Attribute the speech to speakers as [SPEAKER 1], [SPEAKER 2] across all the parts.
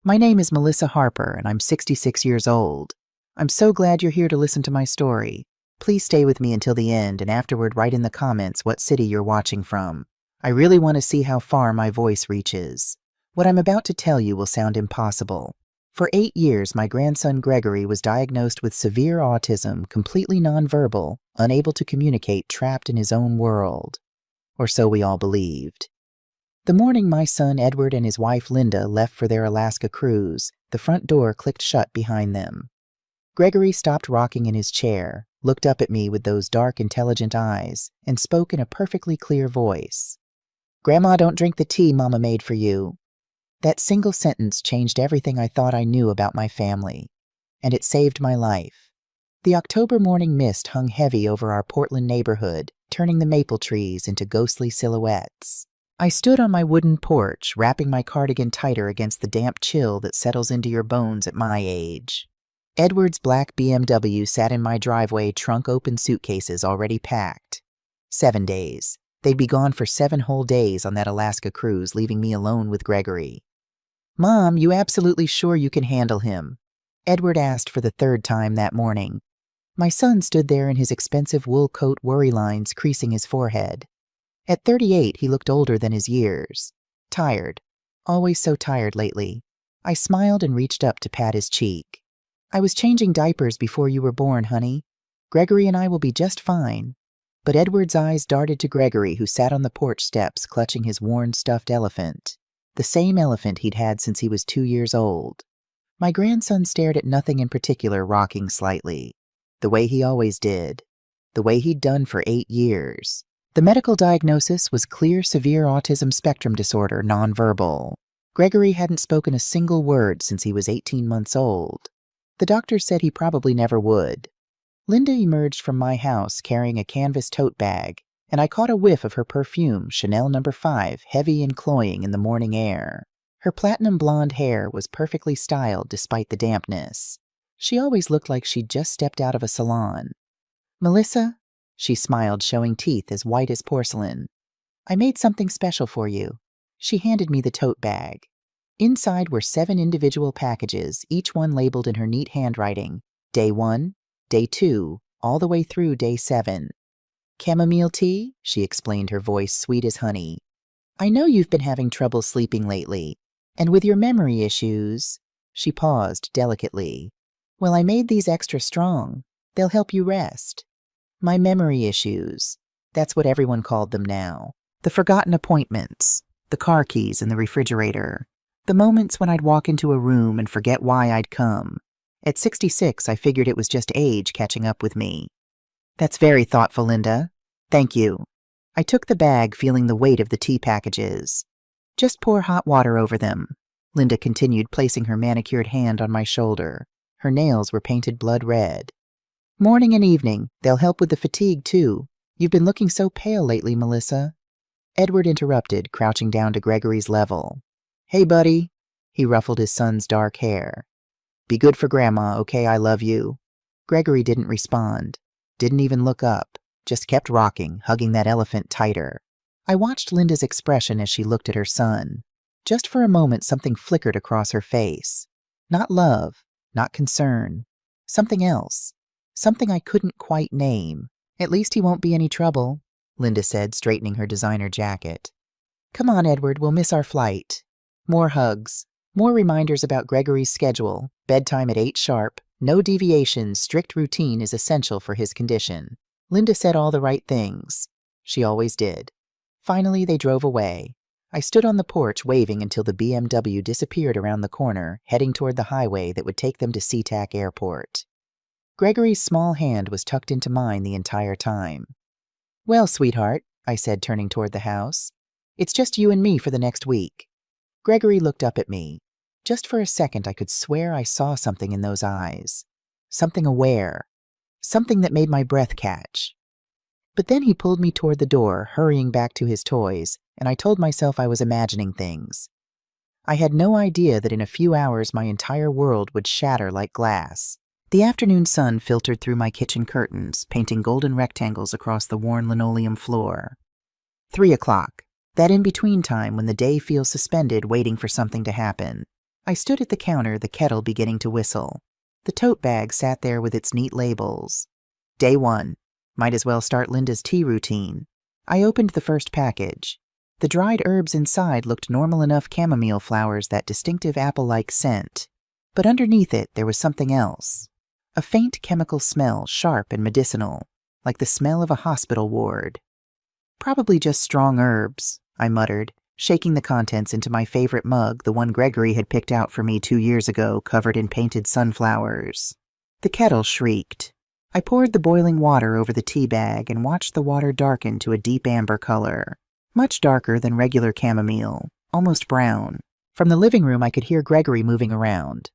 [SPEAKER 1] My name is Melissa Harper, and I'm 66 years old. I'm so glad you're here to listen to my story. Please stay with me until the end and afterward write in the comments what city you're watching from. I really want to see how far my voice reaches. What I'm about to tell you will sound impossible. For 8 years, my grandson Gregory was diagnosed with severe autism, completely nonverbal, unable to communicate, trapped in his own world. Or so we all believed. The morning my son Edward and his wife Linda left for their Alaska cruise, the front door clicked shut behind them. Gregory stopped rocking in his chair, looked up at me with those dark, intelligent eyes, and spoke in a perfectly clear voice. "Grandma, don't drink the tea Mama made for you." That single sentence changed everything I thought I knew about my family, and it saved my life. The October morning mist hung heavy over our Portland neighborhood, turning the maple trees into ghostly silhouettes. I stood on my wooden porch, wrapping my cardigan tighter against the damp chill that settles into your bones at my age. Edward's black BMW sat in my driveway, trunk-open suitcases already packed. 7 days. They'd be gone for 7 whole days on that Alaska cruise, leaving me alone with Gregory. "Mom, you absolutely sure you can handle him?" Edward asked for the 3rd time that morning. My son stood there in his expensive wool coat, worry lines creasing his forehead. At 38, he looked older than his years. Tired. Always so tired lately. I smiled and reached up to pat his cheek. "I was changing diapers before you were born, honey. Gregory and I will be just fine." But Edward's eyes darted to Gregory, who sat on the porch steps clutching his worn stuffed elephant. The same elephant he'd had since he was 2 years old. My grandson stared at nothing in particular, rocking slightly. The way he always did. The way he'd done for 8 years. The medical diagnosis was clear severe autism spectrum disorder, nonverbal. Gregory hadn't spoken a single word since he was 18 months old. The doctor said he probably never would. Linda emerged from my house carrying a canvas tote bag, and I caught a whiff of her perfume, Chanel No. 5, heavy and cloying in the morning air. Her platinum blonde hair was perfectly styled despite the dampness. She always looked like she'd just stepped out of a salon. "Melissa," she smiled, showing teeth as white as porcelain, "I made something special for you." She handed me the tote bag. Inside were 7 individual packages, each one labeled in her neat handwriting. Day 1, Day 2, all the way through Day 7. "Chamomile tea," she explained, her voice sweet as honey. "I know you've been having trouble sleeping lately, and with your memory issues." She paused delicately. "Well, I made these extra strong. They'll help you rest." My memory issues. That's what everyone called them now. The forgotten appointments, the car keys in the refrigerator, the moments when I'd walk into a room and forget why I'd come. At 66, I figured it was just age catching up with me. "That's very thoughtful, Linda. Thank you." I took the bag, feeling the weight of the tea packages. "Just pour hot water over them," Linda continued, placing her manicured hand on my shoulder. Her nails were painted blood red. "Morning and evening. They'll help with the fatigue, too. You've been looking so pale lately, Melissa." Edward interrupted, crouching down to Gregory's level. "Hey, buddy." He ruffled his son's dark hair. "Be good for Grandma, okay? I love you." Gregory didn't respond. Didn't even look up. Just kept rocking, hugging that elephant tighter. I watched Linda's expression as she looked at her son. Just for a moment, something flickered across her face. Not love, not concern. Something else. Something I couldn't quite name. "At least he won't be any trouble," Linda said, straightening her designer jacket. "Come on, Edward, we'll miss our flight." More hugs. More reminders about Gregory's schedule. Bedtime at 8 sharp. No deviations. Strict routine is essential for his condition. Linda said all the right things. She always did. Finally, they drove away. I stood on the porch waving until the BMW disappeared around the corner, heading toward the highway that would take them to SeaTac Airport. Gregory's small hand was tucked into mine the entire time. "Well, sweetheart," I said, turning toward the house, "it's just you and me for the next week." Gregory looked up at me. Just for a second, I could swear I saw something in those eyes. Something aware. Something that made my breath catch. But then he pulled me toward the door, hurrying back to his toys, and I told myself I was imagining things. I had no idea that in a few hours my entire world would shatter like glass. The afternoon sun filtered through my kitchen curtains, painting golden rectangles across the worn linoleum floor. 3 o'clock. That in-between time when the day feels suspended, waiting for something to happen. I stood at the counter, the kettle beginning to whistle. The tote bag sat there with its neat labels. Day 1. Might as well start Linda's tea routine. I opened the first package. The dried herbs inside looked normal enough chamomile flowers, that distinctive apple-like scent. But underneath it, there was something else. A faint chemical smell, sharp and medicinal, like the smell of a hospital ward. Probably just strong herbs, I muttered, shaking the contents into my favorite mug, the one Gregory had picked out for me 2 years ago, covered in painted sunflowers. The kettle shrieked. I poured the boiling water over the tea bag and watched the water darken to a deep amber color, much darker than regular chamomile, almost brown. From the living room, I could hear Gregory moving around.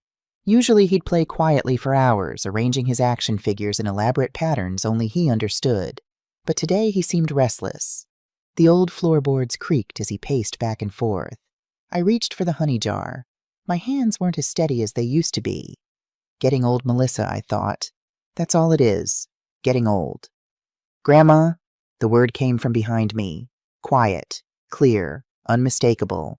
[SPEAKER 1] Usually he'd play quietly for hours, arranging his action figures in elaborate patterns only he understood. But today he seemed restless. The old floorboards creaked as he paced back and forth. I reached for the honey jar. My hands weren't as steady as they used to be. Getting old, Melissa, I thought. That's all it is. Getting old. Grandma, the word came from behind me. Quiet, clear, unmistakable.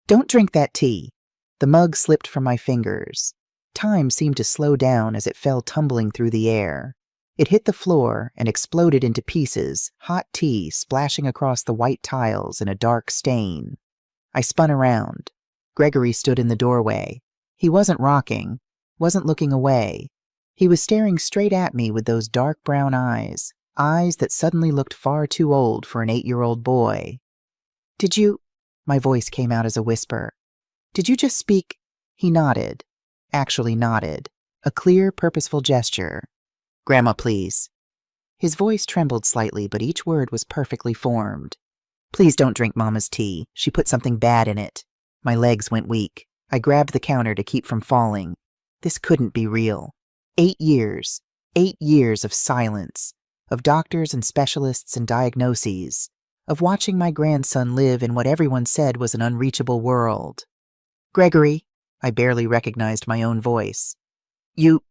[SPEAKER 1] Don't drink that tea. The mug slipped from my fingers. Time seemed to slow down as it fell tumbling through the air. It hit the floor and exploded into pieces, hot tea splashing across the white tiles in a dark stain. I spun around. Gregory stood in the doorway. He wasn't rocking, wasn't looking away. He was staring straight at me with those dark brown eyes, eyes that suddenly looked far too old for an 8-year-old boy. Did you? My voice came out as a whisper. Did you just speak? He nodded. Actually nodded. A clear, purposeful gesture. Grandma, please. His voice trembled slightly, but each word was perfectly formed. Please don't drink Mama's tea. She put something bad in it. My legs went weak. I grabbed the counter to keep from falling. This couldn't be real. 8 years. 8 years of silence. Of doctors and specialists and diagnoses. Of watching my grandson live in what everyone said was an unreachable world. Gregory, I barely recognized my own voice. You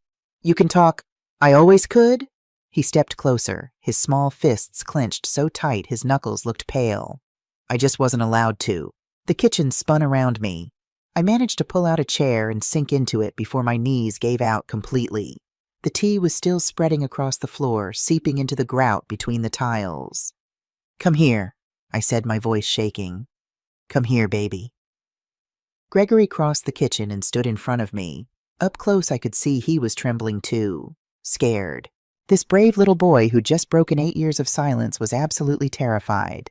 [SPEAKER 1] can talk. I always could? He stepped closer, his small fists clenched so tight his knuckles looked pale. I just wasn't allowed to. The kitchen spun around me. I managed to pull out a chair and sink into it before my knees gave out completely. The tea was still spreading across the floor, seeping into the grout between the tiles. Come here, I said, my voice shaking. Come here, baby. Gregory crossed the kitchen and stood in front of me. Up close I could see he was trembling too. Scared. This brave little boy who'd just broken 8 years of silence was absolutely terrified.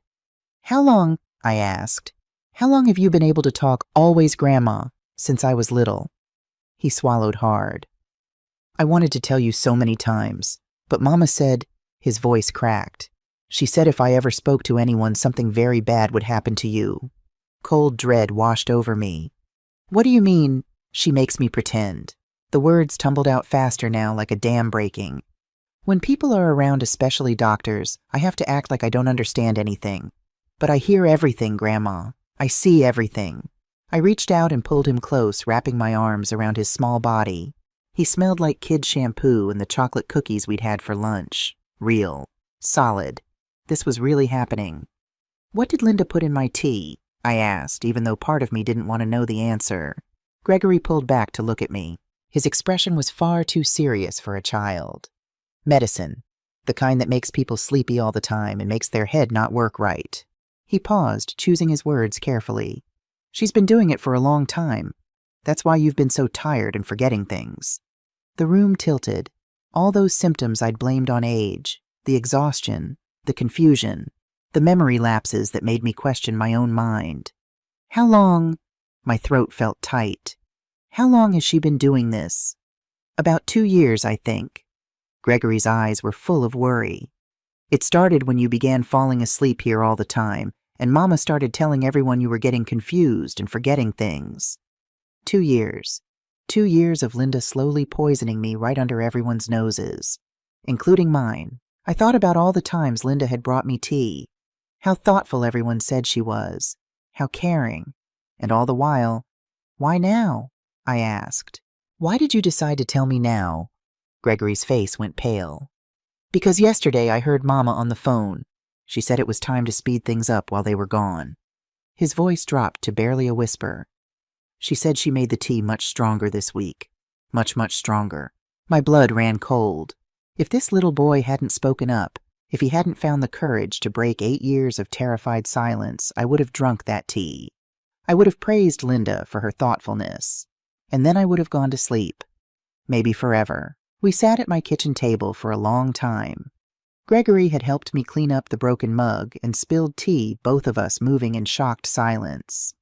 [SPEAKER 1] How long, I asked, how long have you been able to talk always Grandma since I was little? He swallowed hard. I wanted to tell you so many times, but Mama said, his voice cracked. She said if I ever spoke to anyone, something very bad would happen to you. Cold dread washed over me. What do you mean, she makes me pretend? The words tumbled out faster now, like a dam breaking. When people are around, especially doctors, I have to act like I don't understand anything. But I hear everything, Grandma. I see everything. I reached out and pulled him close, wrapping my arms around his small body. He smelled like kid shampoo and the chocolate cookies we'd had for lunch. Real. Solid. This was really happening. What did Linda put in my tea? I asked, even though part of me didn't want to know the answer. Gregory pulled back to look at me. His expression was far too serious for a child. Medicine. The kind that makes people sleepy all the time and makes their head not work right. He paused, choosing his words carefully. She's been doing it for a long time. That's why you've been so tired and forgetting things. The room tilted. All those symptoms I'd blamed on age. The exhaustion. The confusion. The memory lapses that made me question my own mind. How long? My throat felt tight. How long has she been doing this? About 2 years, I think. Gregory's eyes were full of worry. It started when you began falling asleep here all the time, and Mama started telling everyone you were getting confused and forgetting things. 2 years. 2 years of Linda slowly poisoning me right under everyone's noses, including mine. I thought about all the times Linda had brought me tea, how thoughtful everyone said she was, how caring, and all the while, why now? I asked. Why did you decide to tell me now? Gregory's face went pale. Because yesterday I heard Mama on the phone. She said it was time to speed things up while they were gone. His voice dropped to barely a whisper. She said she made the tea much stronger this week. Much, much stronger. My blood ran cold. If this little boy hadn't spoken up, if he hadn't found the courage to break 8 years of terrified silence, I would have drunk that tea. I would have praised Linda for her thoughtfulness. And then I would have gone to sleep. Maybe forever. We sat at my kitchen table for a long time. Gregory had helped me clean up the broken mug and spilled tea, both of us moving in shocked silence.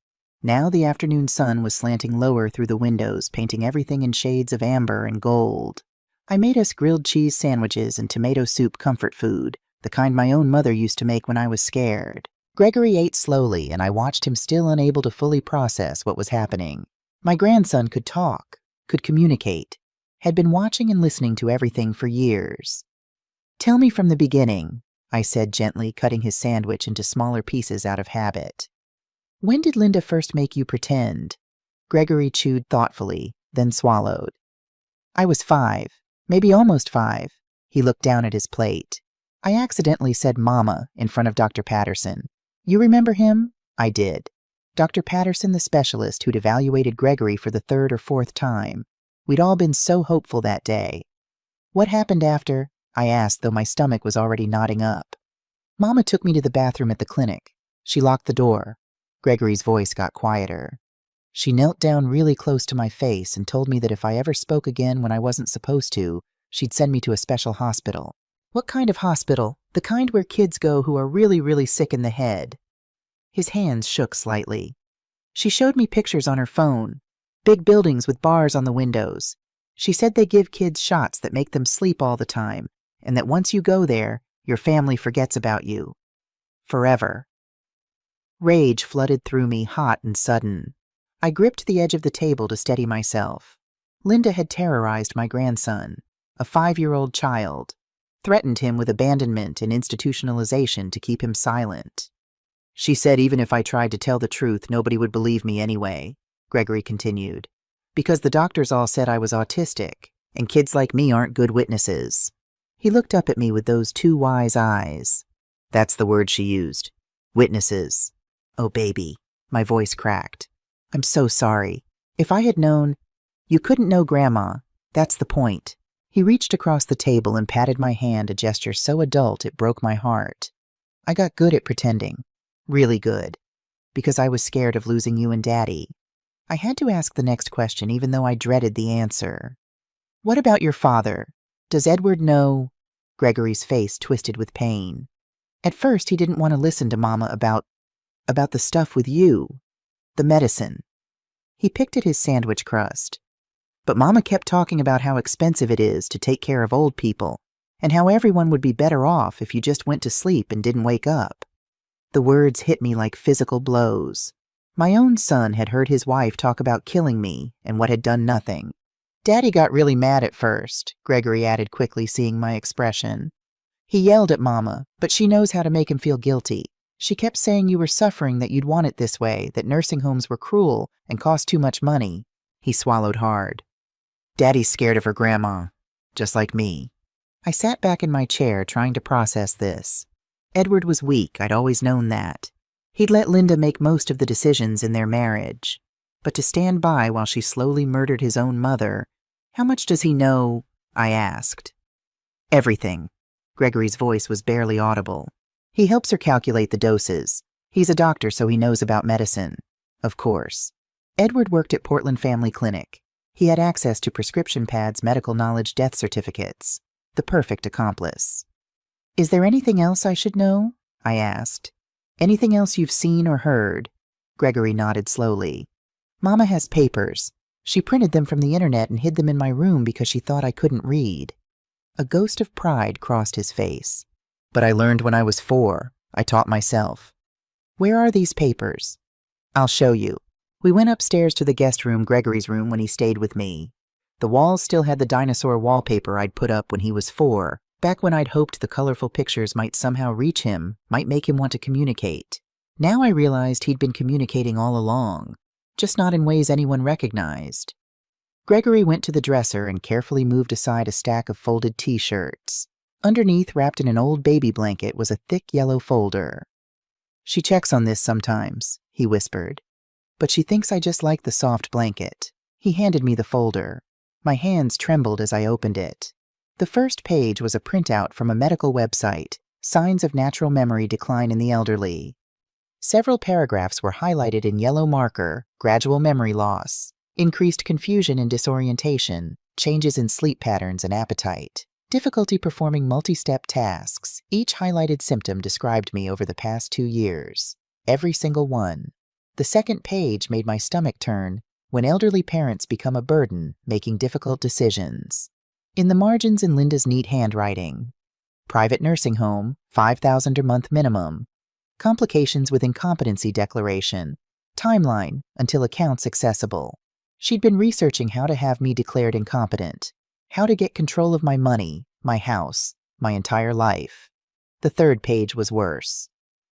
[SPEAKER 1] Now the afternoon sun was slanting lower through the windows, painting everything in shades of amber and gold. I made us grilled cheese sandwiches and tomato soup comfort food, the kind my own mother used to make when I was scared. Gregory ate slowly, and I watched him still unable to fully process what was happening. My grandson could talk, could communicate, had been watching and listening to everything for years. "Tell me from the beginning," I said gently, cutting his sandwich into smaller pieces out of habit. "When did Linda first make you pretend?" Gregory chewed thoughtfully, then swallowed. "I was 5, maybe almost 5. He looked down at his plate. "I accidentally said Mama in front of Dr. Patterson. You remember him?" I did. Dr. Patterson, the specialist who'd evaluated Gregory for the 3rd or 4th time. We'd all been so hopeful that day. "What happened after?" I asked, though my stomach was already knotting up. "Mama took me to the bathroom at the clinic. She locked the door." Gregory's voice got quieter. "She knelt down really close to my face and told me that if I ever spoke again when I wasn't supposed to, she'd send me to a special hospital." "What kind of hospital? The kind where kids go who are really, really sick in the head?" His hands shook slightly. "She showed me pictures on her phone. Big buildings with bars on the windows. She said they give kids shots that make them sleep all the time, and that once you go there, your family forgets about you. Forever." Rage flooded through me, hot and sudden. I gripped the edge of the table to steady myself. Linda had terrorized my grandson, a 5-year-old child, threatened him with abandonment and institutionalization to keep him silent. "She said even if I tried to tell the truth, nobody would believe me anyway," Gregory continued, "because the doctors all said I was autistic, and kids like me aren't good witnesses." He looked up at me with those 2 wise eyes. "That's the word she used. Witnesses. Oh, baby." My voice cracked. "I'm so sorry. If I had known—" "You couldn't know Grandma. That's the point." He reached across the table and patted my hand, a gesture so adult it broke my heart. "I got good at pretending. Really good. Because I was scared of losing you and Daddy." I had to ask the next question, even though I dreaded the answer. "What about your father? Does Edward know?" Gregory's face twisted with pain. "At first, he didn't want to listen to Mama about the stuff with you. The medicine." He picked at his sandwich crust. "But Mama kept talking about how expensive it is to take care of old people, and how everyone would be better off if you just went to sleep and didn't wake up." The words hit me like physical blows. My own son had heard his wife talk about killing me and what had done nothing. "Daddy got really mad at first," Gregory added quickly, seeing my expression. "He yelled at Mama, but she knows how to make him feel guilty. She kept saying you were suffering, that you'd want it this way, that nursing homes were cruel and cost too much money." He swallowed hard. "Daddy's scared of her grandma, just like me." I sat back in my chair, trying to process this. Edward was weak, I'd always known that. He'd let Linda make most of the decisions in their marriage. But to stand by while she slowly murdered his own mother, how much does he know? I asked. "Everything." Gregory's voice was barely audible. "He helps her calculate the doses. He's a doctor, so he knows about medicine. Of course. Edward worked at Portland Family Clinic. He had access to prescription pads, medical knowledge, death certificates. The perfect accomplice." "Is there anything else I should know?" I asked. "Anything else you've seen or heard?" Gregory nodded slowly. "Mama has papers. She printed them from the internet and hid them in my room because she thought I couldn't read." A ghost of pride crossed his face. "But I learned when I was 4. I taught myself." "Where are these papers?" "I'll show you." We went upstairs to the guest room, Gregory's room, when he stayed with me. The walls still had the dinosaur wallpaper I'd put up when he was 4, back when I'd hoped the colorful pictures might somehow reach him, might make him want to communicate. Now I realized he'd been communicating all along, just not in ways anyone recognized. Gregory went to the dresser and carefully moved aside a stack of folded T-shirts. Underneath, wrapped in an old baby blanket, was a thick yellow folder. "She checks on this sometimes," he whispered. but she thinks I just like the soft blanket. He handed me the folder. My hands trembled as I opened it. The first page was a printout from a medical website, Signs of Natural Memory Decline in the Elderly. Several paragraphs were highlighted in yellow marker: gradual memory loss, increased confusion and disorientation, changes in sleep patterns and appetite, difficulty performing multi-step tasks. Each highlighted symptom described me over the past 2 years. Every single one. The second page made my stomach turn: when elderly parents become a burden, making difficult decisions. In the margins in Linda's neat handwriting: private nursing home, $5,000 a month minimum. Complications with incompetency declaration. Timeline until accounts accessible. She'd been researching how to have me declared incompetent, how to get control of my money, my house, my entire life. The third page was worse.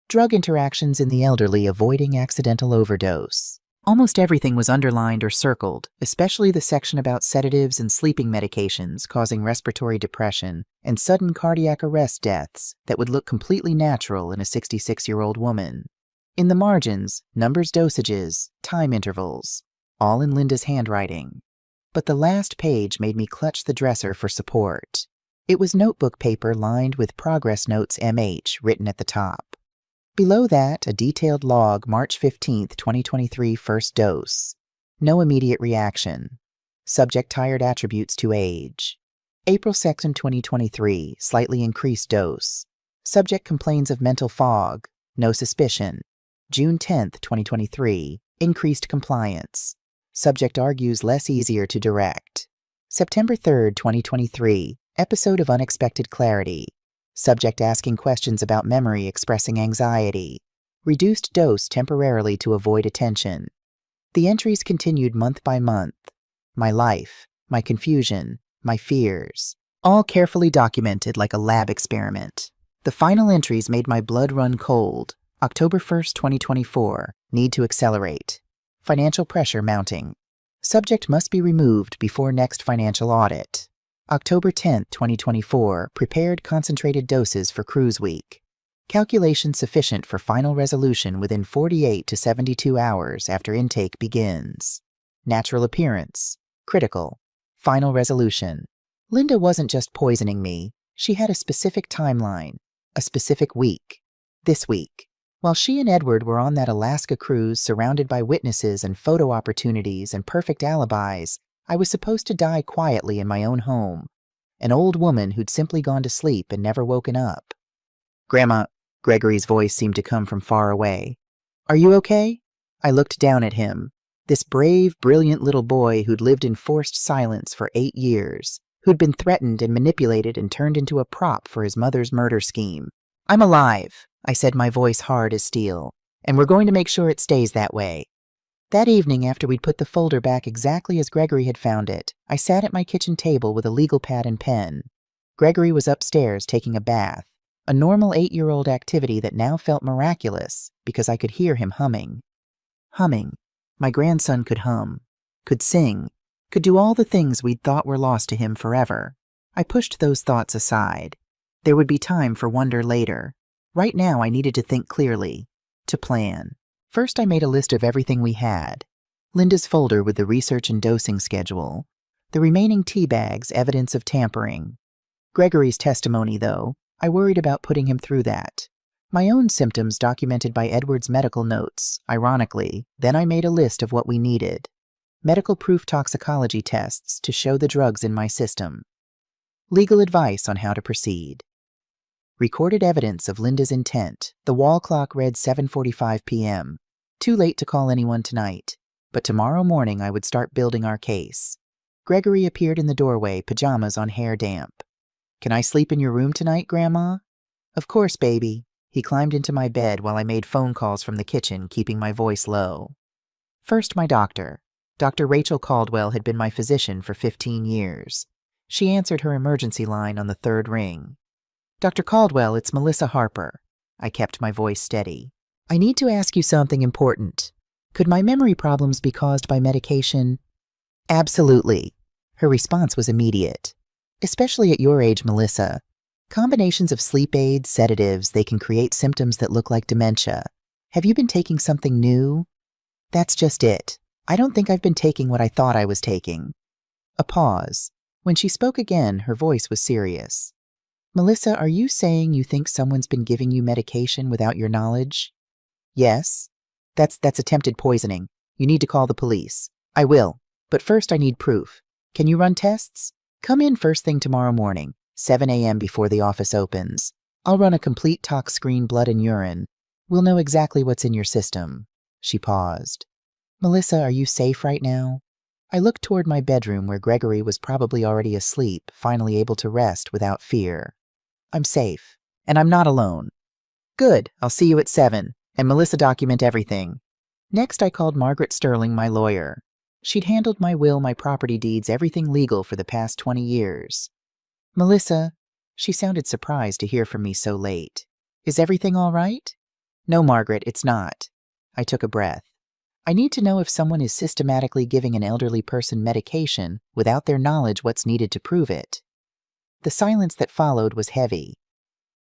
[SPEAKER 1] Drug interactions in the elderly avoiding accidental overdose. Almost everything was underlined or circled, especially the section about sedatives and sleeping medications causing respiratory depression and sudden cardiac arrest deaths that would look completely natural in a 66-year-old woman. In the margins, numbers, dosages, time intervals, all in Linda's handwriting. But the last page made me clutch the dresser for support. It was notebook paper lined with progress notes MH written at the top. Below that, a detailed log: March 15, 2023, first dose. No immediate reaction. Subject tired, attributes to age. April 2, 2023, slightly increased dose. Subject complains of mental fog. No suspicion. June 10, 2023, increased compliance. Subject argues less easier to direct. September 3, 2023, episode of unexpected clarity. Subject asking questions about memory, expressing anxiety. Reduced dose temporarily to avoid attention. The entries continued month by month. My life, my confusion, my fears, all carefully documented like a lab experiment. The final entries made my blood run cold. October 1, 2024, need to accelerate. Financial pressure mounting. Subject must be removed before next financial audit. October 10, 2024, prepared concentrated doses for cruise week. Calculation sufficient for final resolution within 48 to 72 hours after intake begins. Natural appearance. Critical. Final resolution. Linda wasn't just poisoning me. She had a specific timeline. A specific week. This week. While she and Edward were on that Alaska cruise surrounded by witnesses and photo opportunities and perfect alibis, I was supposed to die quietly in my own home. An old woman who'd simply gone to sleep and never woken up. "Grandma," Gregory's voice seemed to come from far away. "Are you okay?" I looked down at him. This brave, brilliant little boy who'd lived in forced silence for 8 years, who'd been threatened and manipulated and turned into a prop for his mother's murder scheme. "I'm alive," I said, my voice hard as steel, "and we're going to make sure it stays that way." That evening, after we'd put the folder back exactly as Gregory had found it, I sat at my kitchen table with a legal pad and pen. Gregory was upstairs taking a bath, a normal 8-year-old activity that now felt miraculous because I could hear him humming. Humming. My grandson could hum, could sing, could do all the things we'd thought were lost to him forever. I pushed those thoughts aside. There would be time for wonder later. Right now I needed to think clearly, to plan. First, I made a list of everything we had. Linda's folder with the research and dosing schedule. The remaining tea bags, evidence of tampering. Gregory's testimony, though, I worried about putting him through that. My own symptoms documented by Edward's medical notes, ironically. Then I made a list of what we needed. Medical proof toxicology tests to show the drugs in my system. Legal advice on how to proceed. Recorded evidence of Linda's intent. The wall clock read 7:45 p.m. Too late to call anyone tonight, but tomorrow morning I would start building our case. Gregory appeared in the doorway, pajamas on, hair damp. "Can I sleep in your room tonight, Grandma?" "Of course, baby." He climbed into my bed while I made phone calls from the kitchen, keeping my voice low. First, my doctor. Dr. Rachel Caldwell had been my physician for 15 years. She answered her emergency line on the 3rd ring. "Dr. Caldwell, it's Melissa Harper." I kept my voice steady. "I need to ask you something important. Could my memory problems be caused by medication?" "Absolutely." Her response was immediate. "Especially at your age, Melissa. Combinations of sleep aids, sedatives, they can create symptoms that look like dementia. Have you been taking something new?" That's just it. I don't think I've been taking what I thought I was taking. A pause. When she spoke again, her voice was serious. Melissa, are you saying you think someone's been giving you medication without your knowledge? Yes. That's attempted poisoning. You need to call the police. I will. But first I need proof. Can you run tests? Come in first thing tomorrow morning, 7 a.m. before the office opens. I'll run a complete tox screen, blood and urine. We'll know exactly what's in your system. She paused. Melissa, are you safe right now? I looked toward my bedroom where Gregory was probably already asleep, finally able to rest without fear. I'm safe, and I'm not alone. Good, I'll see you at 7, and Melissa document everything. Next I called Margaret Sterling, my lawyer. She'd handled my will, my property deeds, everything legal for the past 20 years. Melissa, she sounded surprised to hear from me so late. Is everything all right? No, Margaret, it's not. I took a breath. I need to know if someone is systematically giving an elderly person medication without their knowledge what's needed to prove it. The silence that followed was heavy.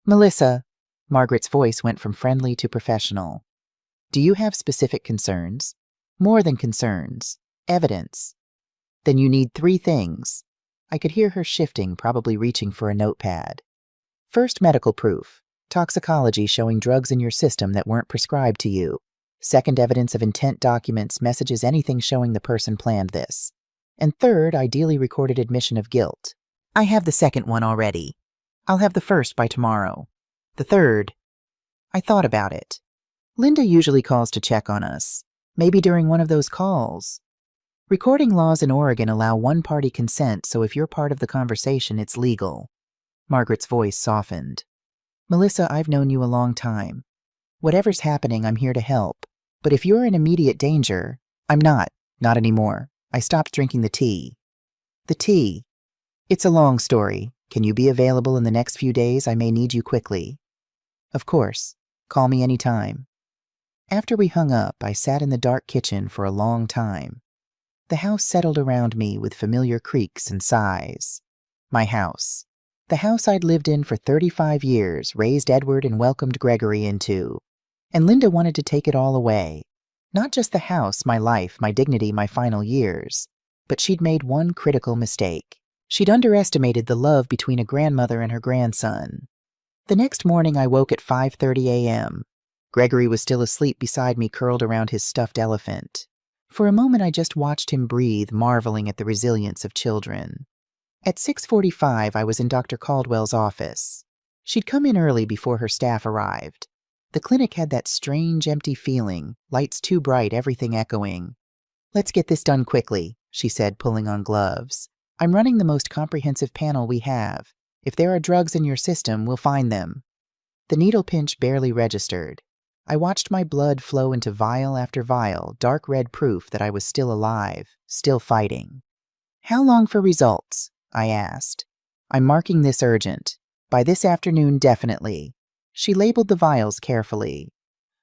[SPEAKER 1] Melissa, Margaret's voice went from friendly to professional. Do you have specific concerns? More than concerns. Evidence. Then you need 3 things. I could hear her shifting, probably reaching for a notepad. First, medical proof. Toxicology showing drugs in your system that weren't prescribed to you. Second, evidence of intent documents, messages, anything showing the person planned this. And third, ideally recorded admission of guilt. I have the second one already. I'll have the first by tomorrow. The third. I thought about it. Linda usually calls to check on us. Maybe during one of those calls. Recording laws in Oregon allow one-party consent, so if you're part of the conversation, it's legal. Margaret's voice softened. Melissa, I've known you a long time. Whatever's happening, I'm here to help. But if you're in immediate danger, I'm not anymore. I stopped drinking the tea. The tea. It's a long story. Can you be available in the next few days? I may need you quickly. Of course. Call me anytime. After we hung up, I sat in the dark kitchen for a long time. The house settled around me with familiar creaks and sighs. My house. The house I'd lived in for 35 years, raised Edward and welcomed Gregory into. And Linda wanted to take it all away. Not just the house, my life, my dignity, my final years. But she'd made one critical mistake. She'd underestimated the love between a grandmother and her grandson. The next morning I woke at 5:30 a.m. Gregory was still asleep beside me, curled around his stuffed elephant. For a moment I just watched him breathe, marveling at the resilience of children. At 6:45 I was in Dr. Caldwell's office. She'd come in early before her staff arrived. The clinic had that strange, empty feeling, lights too bright, everything echoing. Let's get this done quickly, she said, pulling on gloves. I'm running the most comprehensive panel we have. If there are drugs in your system, we'll find them. The needle pinch barely registered. I watched my blood flow into vial after vial, dark red proof that I was still alive, still fighting. How long for results? I asked. I'm marking this urgent. By this afternoon, definitely. She labeled the vials carefully.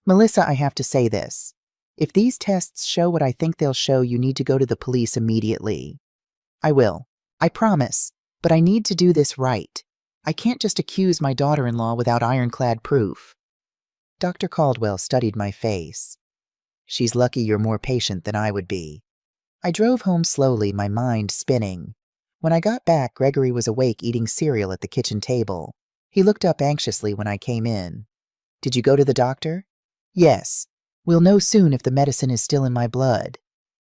[SPEAKER 1] Melissa, I have to say this. If these tests show what I think they'll show, you need to go to the police immediately. I will. I promise. But I need to do this right. I can't just accuse my daughter-in-law without ironclad proof. Dr. Caldwell studied my face. She's lucky you're more patient than I would be. I drove home slowly, my mind spinning. When I got back, Gregory was awake eating cereal at the kitchen table. He looked up anxiously when I came in. Did you go to the doctor? Yes. We'll know soon if the medicine is still in my blood.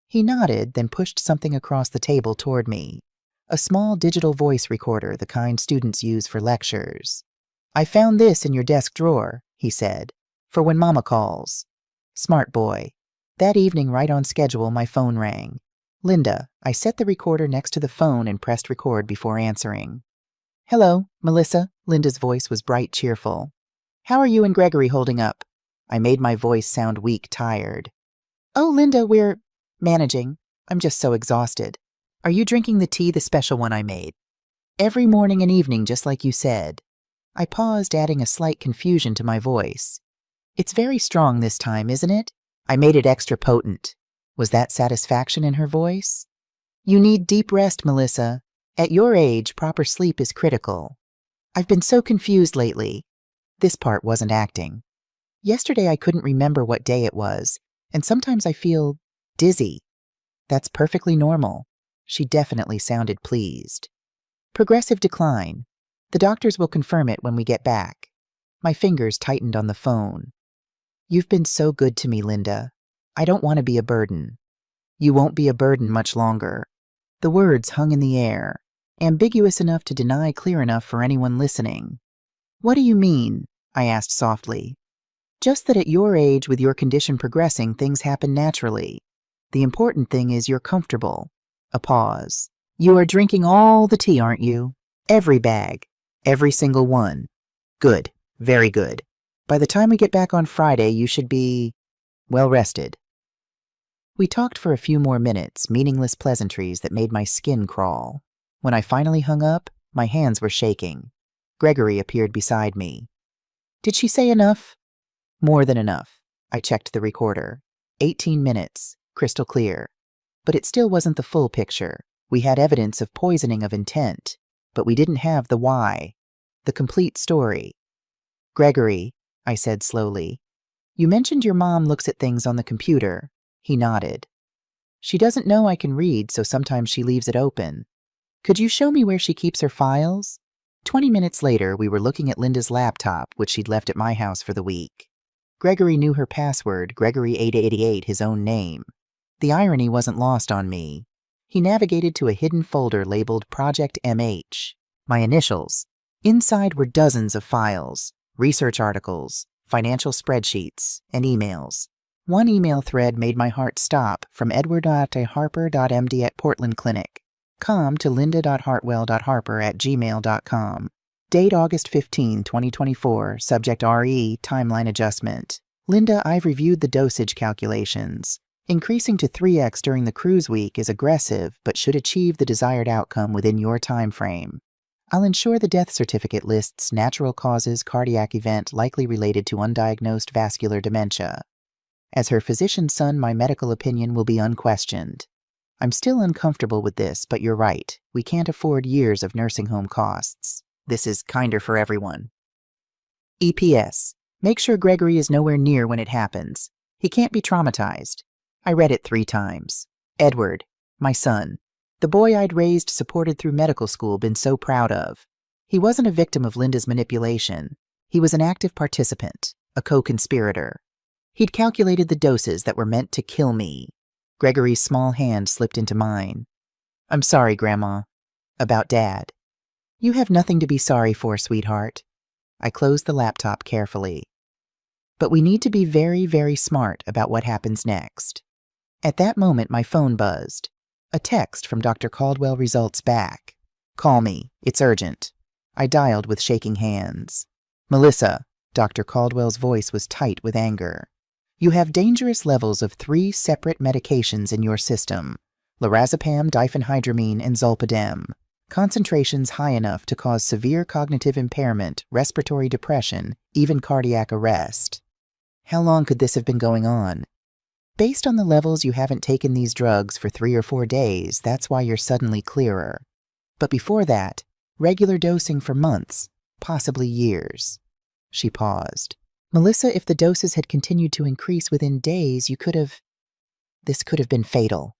[SPEAKER 1] He nodded, then pushed something across the table toward me. A small digital voice recorder, the kind students use for lectures. I found this in your desk drawer, he said, for when Mama calls. Smart boy. That evening, right on schedule, my phone rang. Linda. I set the recorder next to the phone and pressed record before answering. Hello, Melissa. Linda's voice was bright, cheerful. How are you and Gregory holding up? I made my voice sound weak, tired. Oh, Linda, we're managing. I'm just so exhausted. Are you drinking the tea, the special one I made? Every morning and evening, just like you said. I paused, adding a slight confusion to my voice. It's very strong this time, isn't it? I made it extra potent. Was that satisfaction in her voice? You need deep rest, Melissa. At your age, proper sleep is critical. I've been so confused lately. This part wasn't acting. Yesterday I couldn't remember what day it was, And sometimes I feel dizzy. That's perfectly normal. She definitely sounded pleased. Progressive decline. The doctors will confirm it when we get back. My fingers tightened on the phone. You've been so good to me, Linda. I don't want to be a burden. You won't be a burden much longer. The words hung in the air, ambiguous enough to deny clear enough for anyone listening. What do you mean? I asked softly. Just that at your age, with your condition progressing, things happen naturally. The important thing is you're comfortable. A pause. You are drinking all the tea, aren't you? Every bag. Every single one. Good. Very good. By the time we get back on Friday, you should be well rested. We talked for a few more minutes, meaningless pleasantries that made my skin crawl. When I finally hung up, my hands were shaking. Gregory appeared beside me. Did she say enough? More than enough. I checked the recorder. 18 minutes, crystal clear. But it still wasn't the full picture. We had evidence of poisoning of intent, but we didn't have the why, the complete story. Gregory, I said slowly, you mentioned your mom looks at things on the computer. He nodded. She doesn't know I can read, so sometimes she leaves it open. Could you show me where she keeps her files? 20 minutes later, we were looking at Linda's laptop, which she'd left at my house for the week. Gregory knew her password, Gregory888, his own name. The irony wasn't lost on me. He navigated to a hidden folder labeled Project MH, my initials. Inside were dozens of files, research articles, financial spreadsheets, and emails. One email thread made my heart stop, from edward.harper.md@portlandclinic.com to linda.hartwell.harper@gmail.com. Date August 15, 2024, subject RE, timeline adjustment. Linda, I've reviewed the dosage calculations. Increasing to 3x during the cruise week is aggressive, but should achieve the desired outcome within your time frame. I'll ensure the death certificate lists natural causes cardiac event likely related to undiagnosed vascular dementia. As her physician's son, my medical opinion will be unquestioned. I'm still uncomfortable with this, but you're right. We can't afford years of nursing home costs. This is kinder for everyone. EPS. Make sure Gregory is nowhere near when it happens. He can't be traumatized. I read it 3 times. Edward, my son. The boy I'd raised, supported through medical school, been so proud of. He wasn't a victim of Linda's manipulation. He was an active participant, a co-conspirator. He'd calculated the doses that were meant to kill me. Gregory's small hand slipped into mine. I'm sorry, Grandma. About Dad. You have nothing to be sorry for, sweetheart. I closed the laptop carefully. But we need to be very, very smart about what happens next. At that moment, my phone buzzed. A text from Dr. Caldwell results back. Call me. It's urgent. I dialed with shaking hands. Melissa. Dr. Caldwell's voice was tight with anger. You have dangerous levels of 3 separate medications in your system. Lorazepam, diphenhydramine, and zolpidem. Concentrations high enough to cause severe cognitive impairment, respiratory depression, even cardiac arrest. How long could this have been going on? Based on the levels, you haven't taken these drugs for 3 or 4 days. That's why you're suddenly clearer. But before that, regular dosing for months, possibly years. She paused. Melissa, if the doses had continued to increase within days, this could have been fatal.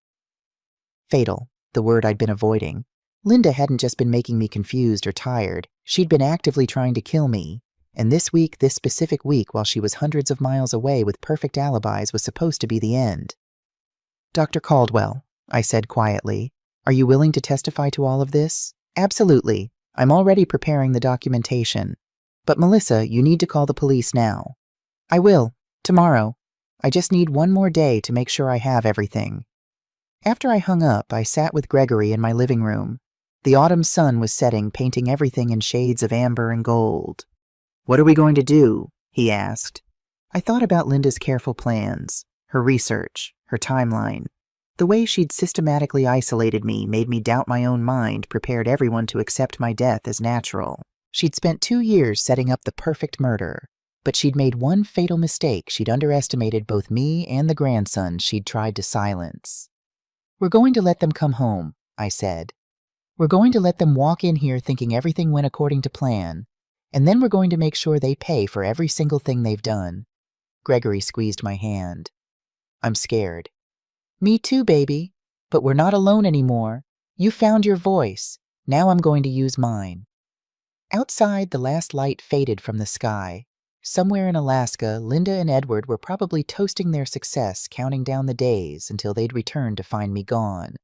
[SPEAKER 1] Fatal, the word I'd been avoiding. Linda hadn't just been making me confused or tired. She'd been actively trying to kill me. And this specific week, while she was hundreds of miles away with perfect alibis, was supposed to be the end. Dr. Caldwell, I said quietly, are you willing to testify to all of this? Absolutely. I'm already preparing the documentation. But Melissa, you need to call the police now. I will. Tomorrow. I just need one more day to make sure I have everything. After I hung up, I sat with Gregory in my living room. The autumn sun was setting, painting everything in shades of amber and gold. What are we going to do? He asked. I thought about Linda's careful plans, her research, her timeline. The way she'd systematically isolated me made me doubt my own mind, prepared everyone to accept my death as natural. She'd spent 2 years setting up the perfect murder, but she'd made one fatal mistake. She'd underestimated both me and the grandson she'd tried to silence. We're going to let them come home, I said. We're going to let them walk in here thinking everything went according to plan, and then we're going to make sure they pay for every single thing they've done. Gregory squeezed my hand. I'm scared. Me too, baby. But we're not alone anymore. You found your voice. Now I'm going to use mine. Outside, the last light faded from the sky. Somewhere in Alaska, Linda and Edward were probably toasting their success, counting down the days until they'd return to find me gone.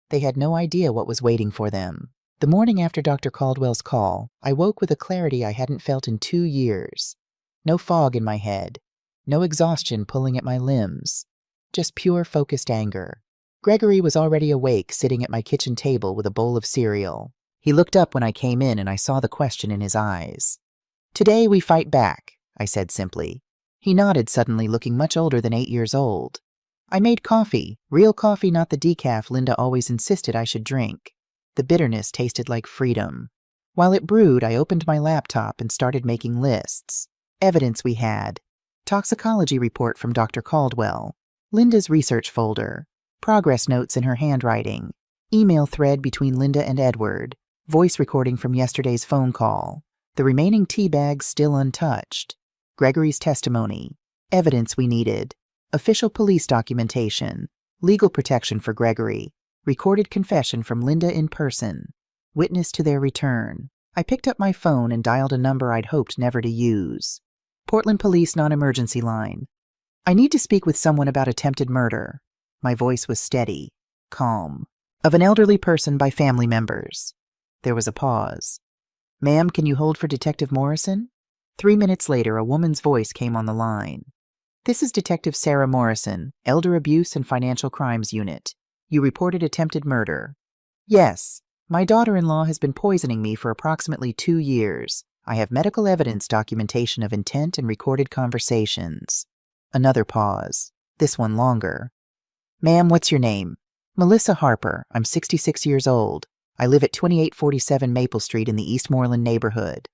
[SPEAKER 1] They had no idea what was waiting for them. The morning after Dr. Caldwell's call, I woke with a clarity I hadn't felt in 2 years. No fog in my head. No exhaustion pulling at my limbs. Just pure, focused anger. Gregory was already awake, sitting at my kitchen table with a bowl of cereal. He looked up when I came in and I saw the question in his eyes. "Today we fight back," I said simply. He nodded suddenly, looking much older than 8 years old. "I made coffee, real coffee, not the decaf Linda always insisted I should drink." The bitterness tasted like freedom. While it brewed, I opened my laptop and started making lists. Evidence we had. Toxicology report from Dr. Caldwell. Linda's research folder. Progress notes in her handwriting. Email thread between Linda and Edward. Voice recording from yesterday's phone call. The remaining tea bags still untouched. Gregory's testimony. Evidence we needed. Official police documentation. Legal protection for Gregory. Recorded confession from Linda in person. Witness to their return. I picked up my phone and dialed a number I'd hoped never to use. Portland Police non-emergency line. "I need to speak with someone about attempted murder." My voice was steady, calm. "Of an elderly person by family members." There was a pause. "Ma'am, can you hold for Detective Morrison?" 3 minutes later, a woman's voice came on the line. "This is Detective Sarah Morrison, Elder Abuse and Financial Crimes Unit. You reported attempted murder." "Yes. My daughter-in-law has been poisoning me for approximately 2 years. I have medical evidence documentation of intent and recorded conversations." Another pause. This one longer. "Ma'am, what's your name?" "Melissa Harper. I'm 66 years old. I live at 2847 Maple Street in the Eastmoreland neighborhood."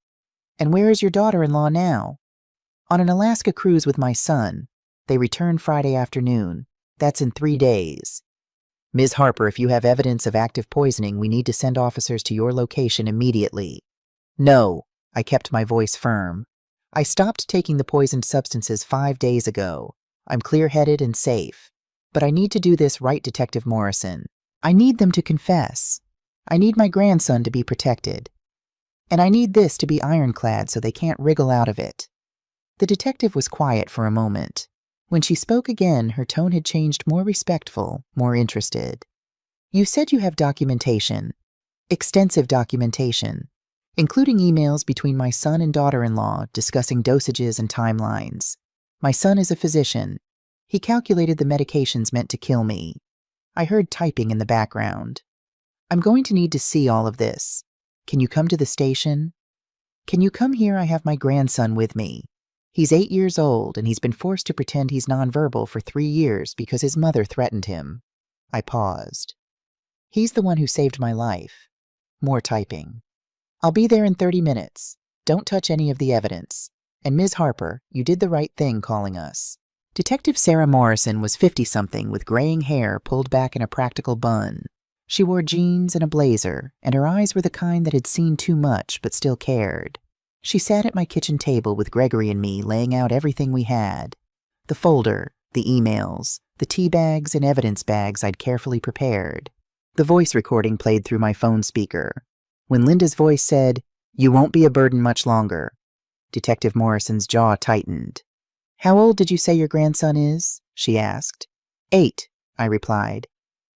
[SPEAKER 1] "And where is your daughter-in-law now?" "On an Alaska cruise with my son. They return Friday afternoon. That's in 3 days." "Ms. Harper, if you have evidence of active poisoning, we need to send officers to your location immediately." "No." I kept my voice firm. "I stopped taking the poisoned substances 5 days ago. I'm clear-headed and safe. But I need to do this right, Detective Morrison. I need them to confess. I need my grandson to be protected. And I need this to be ironclad so they can't wriggle out of it." The detective was quiet for a moment. When she spoke again, her tone had changed, more respectful, more interested. "You said you have documentation. Extensive documentation. Including emails between my son and daughter-in-law discussing dosages and timelines. My son is a physician. He calculated the medications meant to kill me." I heard typing in the background. "I'm going to need to see all of this. Can you come to the station? Can you come here? I have my grandson with me. He's 8 years old, and he's been forced to pretend he's nonverbal for 3 years because his mother threatened him." I paused. "He's the one who saved my life." More typing. "I'll be there in 30 minutes. Don't touch any of the evidence. And Ms. Harper, you did the right thing calling us." Detective Sarah Morrison was 50-something with graying hair pulled back in a practical bun. She wore jeans and a blazer, and her eyes were the kind that had seen too much but still cared. She sat at my kitchen table with Gregory and me, laying out everything we had. The folder, the emails, the tea bags and evidence bags I'd carefully prepared. The voice recording played through my phone speaker. When Linda's voice said, "You won't be a burden much longer," Detective Morrison's jaw tightened. "How old did you say your grandson is?" she asked. 8, I replied.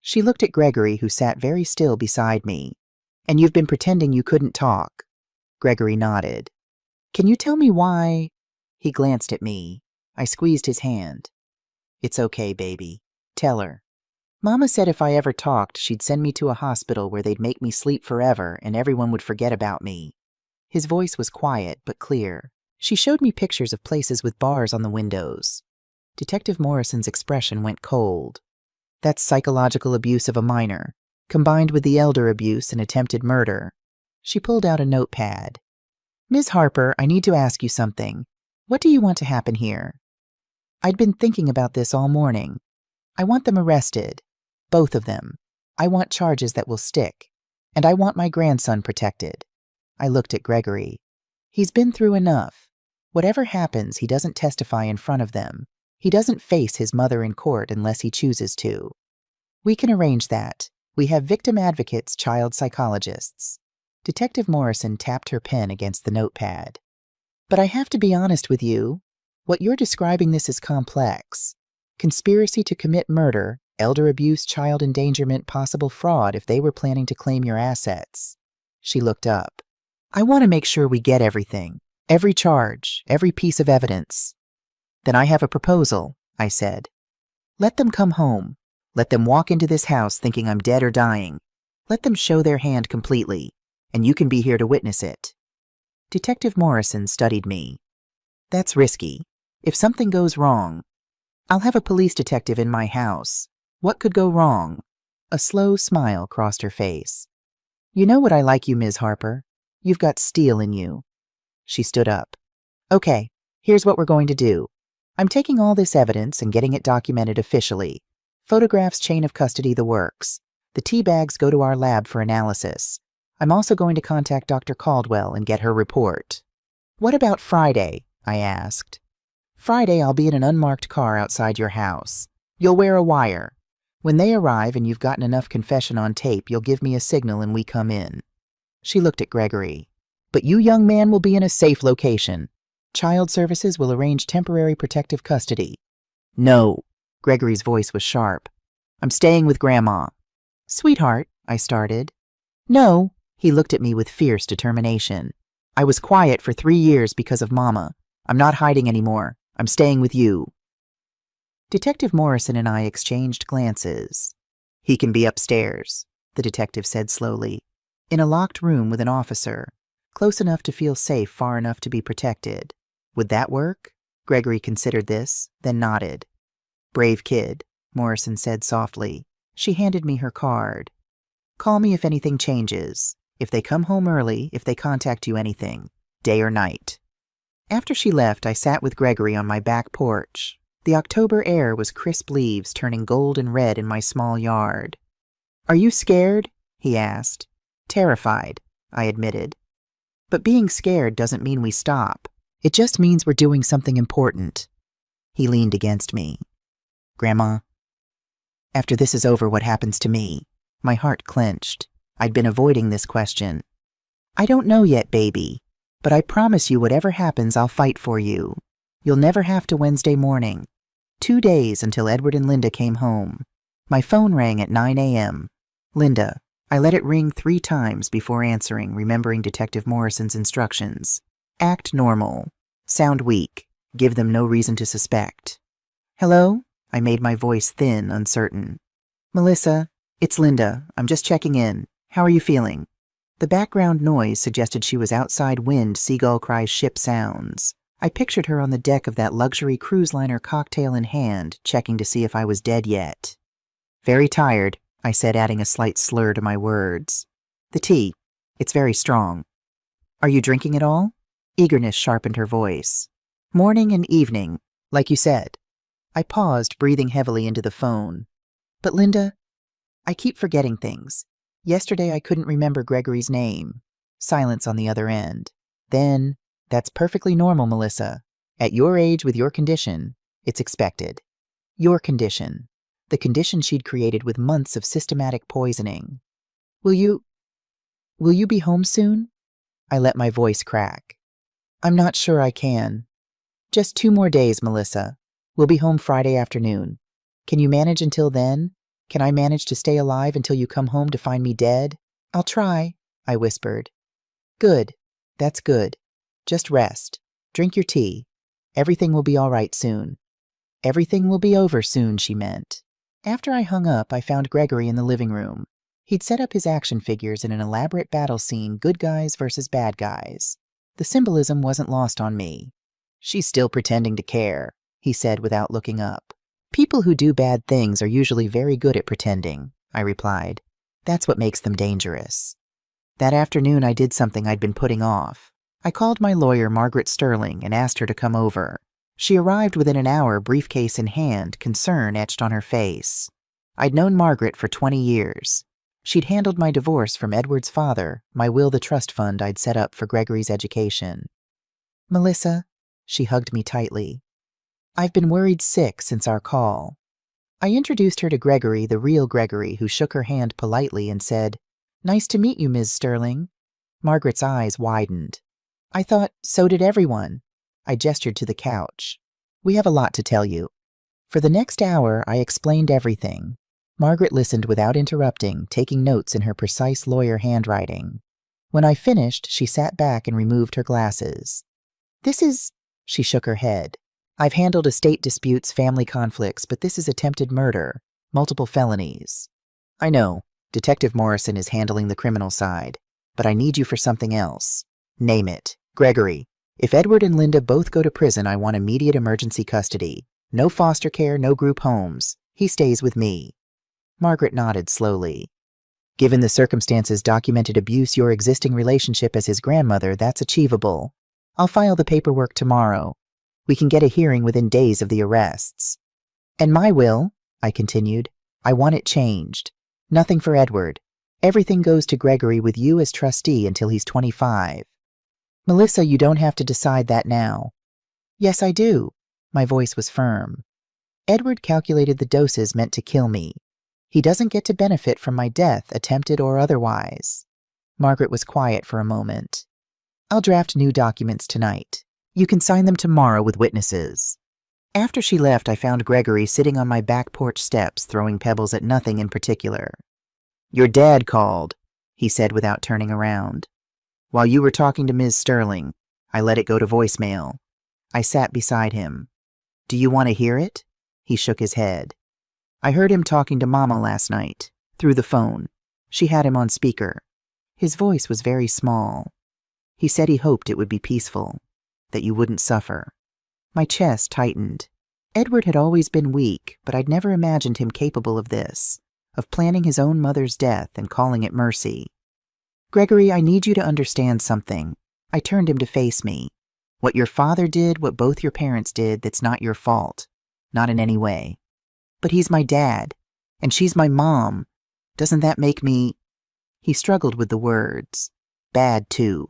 [SPEAKER 1] She looked at Gregory, who sat very still beside me. "And you've been pretending you couldn't talk." Gregory nodded. "Can you tell me why?" He glanced at me. I squeezed his hand. "It's okay, baby. Tell her. Mama said if I ever talked, she'd send me to a hospital where they'd make me sleep forever and everyone would forget about me." His voice was quiet but clear. She showed me pictures of places with bars on the windows. Detective Morrison's expression went cold. "That's psychological abuse of a minor, combined with the elder abuse and attempted murder." She pulled out a notepad. "Ms. Harper, I need to ask you something. What do you want to happen here?" "I'd been thinking about this all morning. I want them arrested. Both of them. I want charges that will stick. And I want my grandson protected." I looked at Gregory. "He's been through enough. Whatever happens, he doesn't testify in front of them. He doesn't face his mother in court unless he chooses to. We can arrange that. We have victim advocates, child psychologists. Detective Morrison tapped her pen against the notepad. But I have to be honest with you. What you're describing this is complex. Conspiracy to commit murder, elder abuse, child endangerment, possible fraud if they were planning to claim your assets. She looked up. I want to make sure we get everything. Every charge, every piece of evidence. Then I have a proposal, I said. Let them come home. Let them walk into this house thinking I'm dead or dying. Let them show their hand completely, and you can be here to witness it. Detective Morrison studied me. That's risky. If something goes wrong, I'll have a police detective in my house. What could go wrong? A slow smile crossed her face. You know what I like you, Ms. Harper. You've got steel in you. She stood up. Okay, here's what we're going to do. I'm taking all this evidence and getting it documented officially. Photographs, chain of custody, the works. The tea bags go to our lab for analysis. I'm also going to contact Dr. Caldwell and get her report. What about Friday? I asked. Friday, I'll be in an unmarked car outside your house. You'll wear a wire. When they arrive and you've gotten enough confession on tape, you'll give me a signal and we come in. She looked at Gregory. But you, young man, will be in a safe location. Child Services will arrange temporary protective custody. No. Gregory's voice was sharp. I'm staying with Grandma. Sweetheart, I started. No. He looked at me with fierce determination. I was quiet for 3 years because of Mama. I'm not hiding anymore. I'm staying with you. Detective Morrison and I exchanged glances. He can be upstairs, the detective said slowly, in a locked room with an officer, close enough to feel safe, far enough to be protected. Would that work? Gregory considered this, then nodded. Brave kid, Morrison said softly. She handed me her card. Call me if anything changes. If they come home early, if they contact you anything, day or night. After she left, I sat with Gregory on my back porch. The October air was crisp leaves turning gold and red in my small yard. Are you scared? He asked. Terrified, I admitted. But being scared doesn't mean we stop. It just means we're doing something important. He leaned against me. Grandma, after this is over, what happens to me? My heart clenched. I'd been avoiding this question. I don't know yet, baby, but I promise you whatever happens, I'll fight for you. You'll never have to Wednesday morning. 2 days until Edward and Linda came home. My phone rang at 9 a.m. Linda. I let it ring 3 times before answering, remembering Detective Morrison's instructions. Act normal. Sound weak. Give them no reason to suspect. Hello? I made my voice thin, uncertain. Melissa, it's Linda. I'm just checking in. How are you feeling? The background noise suggested she was outside wind, seagull cries, ship sounds. I pictured her on the deck of that luxury cruise liner, cocktail in hand, checking to see if I was dead yet. Very tired, I said, adding a slight slur to my words. The tea. It's very strong. Are you drinking at all? Eagerness sharpened her voice. Morning and evening, like you said. I paused, breathing heavily into the phone. But Linda, I keep forgetting things. Yesterday I couldn't remember Gregory's name. Silence on the other end. Then, that's perfectly normal, Melissa. At your age with your condition, it's expected. Your condition. The condition she'd created with months of systematic poisoning. Will you be home soon? I let my voice crack. I'm not sure I can. Just 2 more days, Melissa. We'll be home Friday afternoon. Can you manage until then? Can I manage to stay alive until you come home to find me dead? I'll try, I whispered. Good. That's good. Just rest. Drink your tea. Everything will be all right soon. Everything will be over soon, she meant. After I hung up, I found Gregory in the living room. He'd set up his action figures in an elaborate battle scene, good guys versus bad guys. The symbolism wasn't lost on me. She's still pretending to care, he said without looking up. People who do bad things are usually very good at pretending, I replied. That's what makes them dangerous. That afternoon I did something I'd been putting off. I called my lawyer, Margaret Sterling, and asked her to come over. She arrived within an hour, briefcase in hand, concern etched on her face. I'd known Margaret for 20 years. She'd handled my divorce from Edward's father, my will, the trust fund I'd set up for Gregory's education. Melissa, she hugged me tightly. I've been worried sick since our call. I introduced her to Gregory, the real Gregory, who shook her hand politely and said, "Nice to meet you, Ms. Sterling." Margaret's eyes widened. "I thought so did everyone." I gestured to the couch. "We have a lot to tell you." For the next hour, I explained everything. Margaret listened without interrupting, taking notes in her precise lawyer handwriting. When I finished, she sat back and removed her glasses. She shook her head. "I've handled estate disputes, family conflicts, but this is attempted murder, multiple felonies. I know, Detective Morrison is handling the criminal side, but I need you for something else. Name it. Gregory. If Edward and Linda both go to prison, I want immediate emergency custody. No foster care, no group homes. He stays with me." Margaret nodded slowly. "Given the circumstances, documented abuse, your existing relationship as his grandmother, that's achievable. I'll file the paperwork tomorrow. We can get a hearing within days of the arrests. And my will," I continued, "I want it changed. Nothing for Edward. Everything goes to Gregory with you as trustee until he's 25. Melissa, you don't have to decide that now." "Yes, I do." My voice was firm. "Edward calculated the doses meant to kill me. He doesn't get to benefit from my death, attempted or otherwise." Margaret was quiet for a moment. "I'll draft new documents tonight. You can sign them tomorrow with witnesses." After she left, I found Gregory sitting on my back porch steps, throwing pebbles at nothing in particular. "Your dad called," he said without turning around. "While you were talking to Ms. Sterling, I let it go to voicemail." I sat beside him. "Do you want to hear it?" He shook his head. "I heard him talking to Mama last night, through the phone. She had him on speaker. His voice was very small. He said he hoped it would be peaceful, that you wouldn't suffer." My chest tightened. Edward had always been weak, but I'd never imagined him capable of this, of planning his own mother's death and calling it mercy. "Gregory, I need you to understand something." I turned him to face me. "What your father did, what both your parents did, that's not your fault. Not in any way. But he's my dad, and she's my mom. Doesn't that make me—" He struggled with the words. "Bad, too."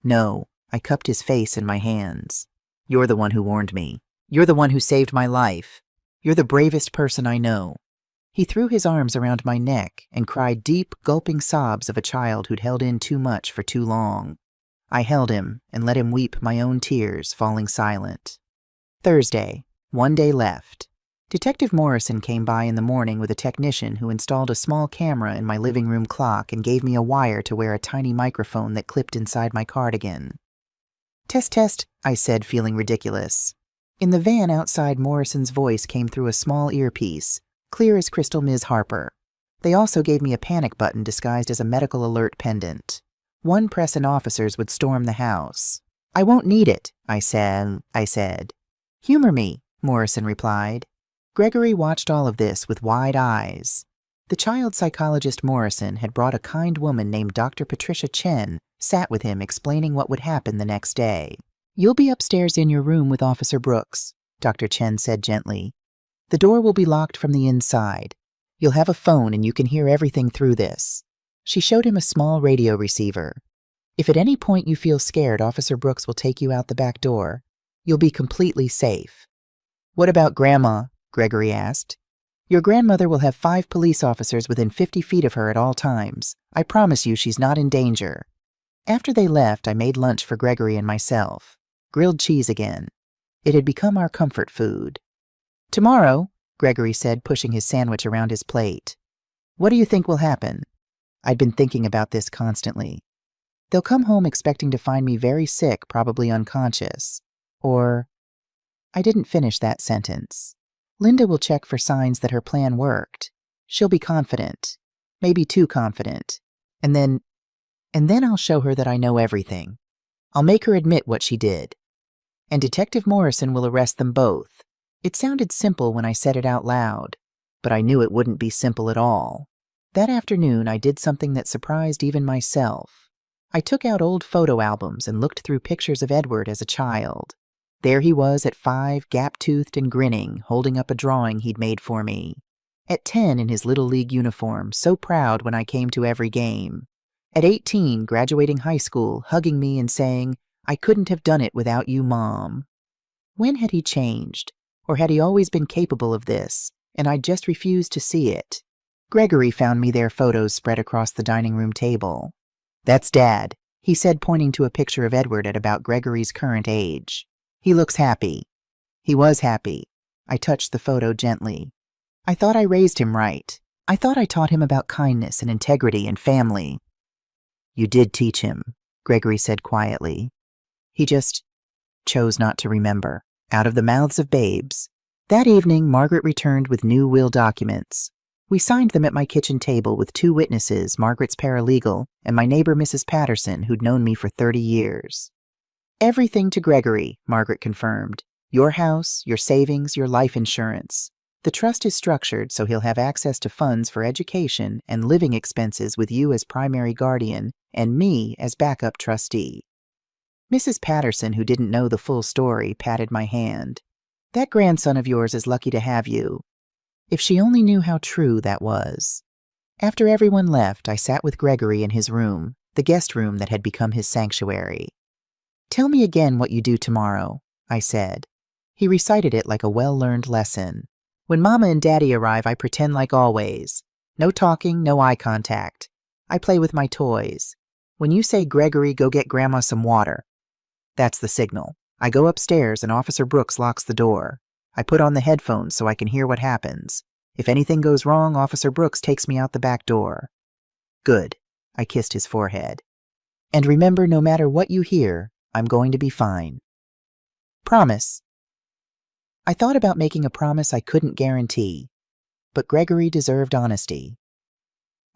[SPEAKER 1] "No." I cupped his face in my hands. "You're the one who warned me. You're the one who saved my life. You're the bravest person I know." He threw his arms around my neck and cried deep, gulping sobs of a child who'd held in too much for too long. I held him and let him weep my own tears, falling silent. Thursday, 1 day left. Detective Morrison came by in the morning with a technician who installed a small camera in my living room clock and gave me a wire to wear a tiny microphone that clipped inside my cardigan. "Test, test," I said, feeling ridiculous. In the van outside, Morrison's voice came through a small earpiece, clear as crystal. "Ms. Harper." They also gave me a panic button disguised as a medical alert pendant. One press and officers would storm the house. "I won't need it," I said. "Humor me," Morrison replied. Gregory watched all of this with wide eyes. The child psychologist Morrison had brought a kind woman named Dr. Patricia Chen, sat with him explaining what would happen the next day. "You'll be upstairs in your room with Officer Brooks," Dr. Chen said gently. "The door will be locked from the inside. You'll have a phone and you can hear everything through this." She showed him a small radio receiver. "If at any point you feel scared, Officer Brooks will take you out the back door. You'll be completely safe." "What about Grandma?" Gregory asked. "Your grandmother will have 5 police officers within 50 feet of her at all times. I promise you she's not in danger." After they left, I made lunch for Gregory and myself. Grilled cheese again. It had become our comfort food. "Tomorrow," Gregory said, pushing his sandwich around his plate. "What do you think will happen?" I'd been thinking about this constantly. "They'll come home expecting to find me very sick, probably unconscious. Or—" I didn't finish that sentence. "Linda will check for signs that her plan worked. She'll be confident. Maybe too confident. And then I'll show her that I know everything. I'll make her admit what she did. And Detective Morrison will arrest them both." It sounded simple when I said it out loud, but I knew it wouldn't be simple at all. That afternoon, I did something that surprised even myself. I took out old photo albums and looked through pictures of Edward as a child. There he was at 5, gap-toothed and grinning, holding up a drawing he'd made for me. At 10, in his Little League uniform, so proud when I came to every game. At 18, graduating high school, hugging me and saying, "I couldn't have done it without you, Mom." When had he changed? Or had he always been capable of this, and I'd just refused to see it? Gregory found me their photos spread across the dining room table. "That's Dad," he said, pointing to a picture of Edward at about Gregory's current age. "He looks happy." He was happy. I touched the photo gently. I thought I raised him right. I thought I taught him about kindness and integrity and family. "You did teach him," Gregory said quietly. He just chose not to remember. Out of the mouths of babes. That evening, Margaret returned with new will documents. We signed them at my kitchen table with 2 witnesses, Margaret's paralegal and my neighbor Mrs. Patterson, who'd known me for 30 years. "Everything to Gregory," Margaret confirmed. "Your house, your savings, your life insurance. The trust is structured so he'll have access to funds for education and living expenses with you as primary guardian and me as backup trustee." Mrs. Patterson, who didn't know the full story, patted my hand. "That grandson of yours is lucky to have you." If she only knew how true that was. After everyone left, I sat with Gregory in his room, the guest room that had become his sanctuary. "Tell me again what you do tomorrow," I said. He recited it like a well-learned lesson. "When Mama and Daddy arrive, I pretend like always. No talking, no eye contact. I play with my toys. When you say, 'Gregory, go get Grandma some water,' that's the signal. I go upstairs and Officer Brooks locks the door. I put on the headphones so I can hear what happens. If anything goes wrong, Officer Brooks takes me out the back door." "Good." I kissed his forehead. "And remember, no matter what you hear, I'm going to be fine." "Promise." I thought about making a promise I couldn't guarantee, but Gregory deserved honesty.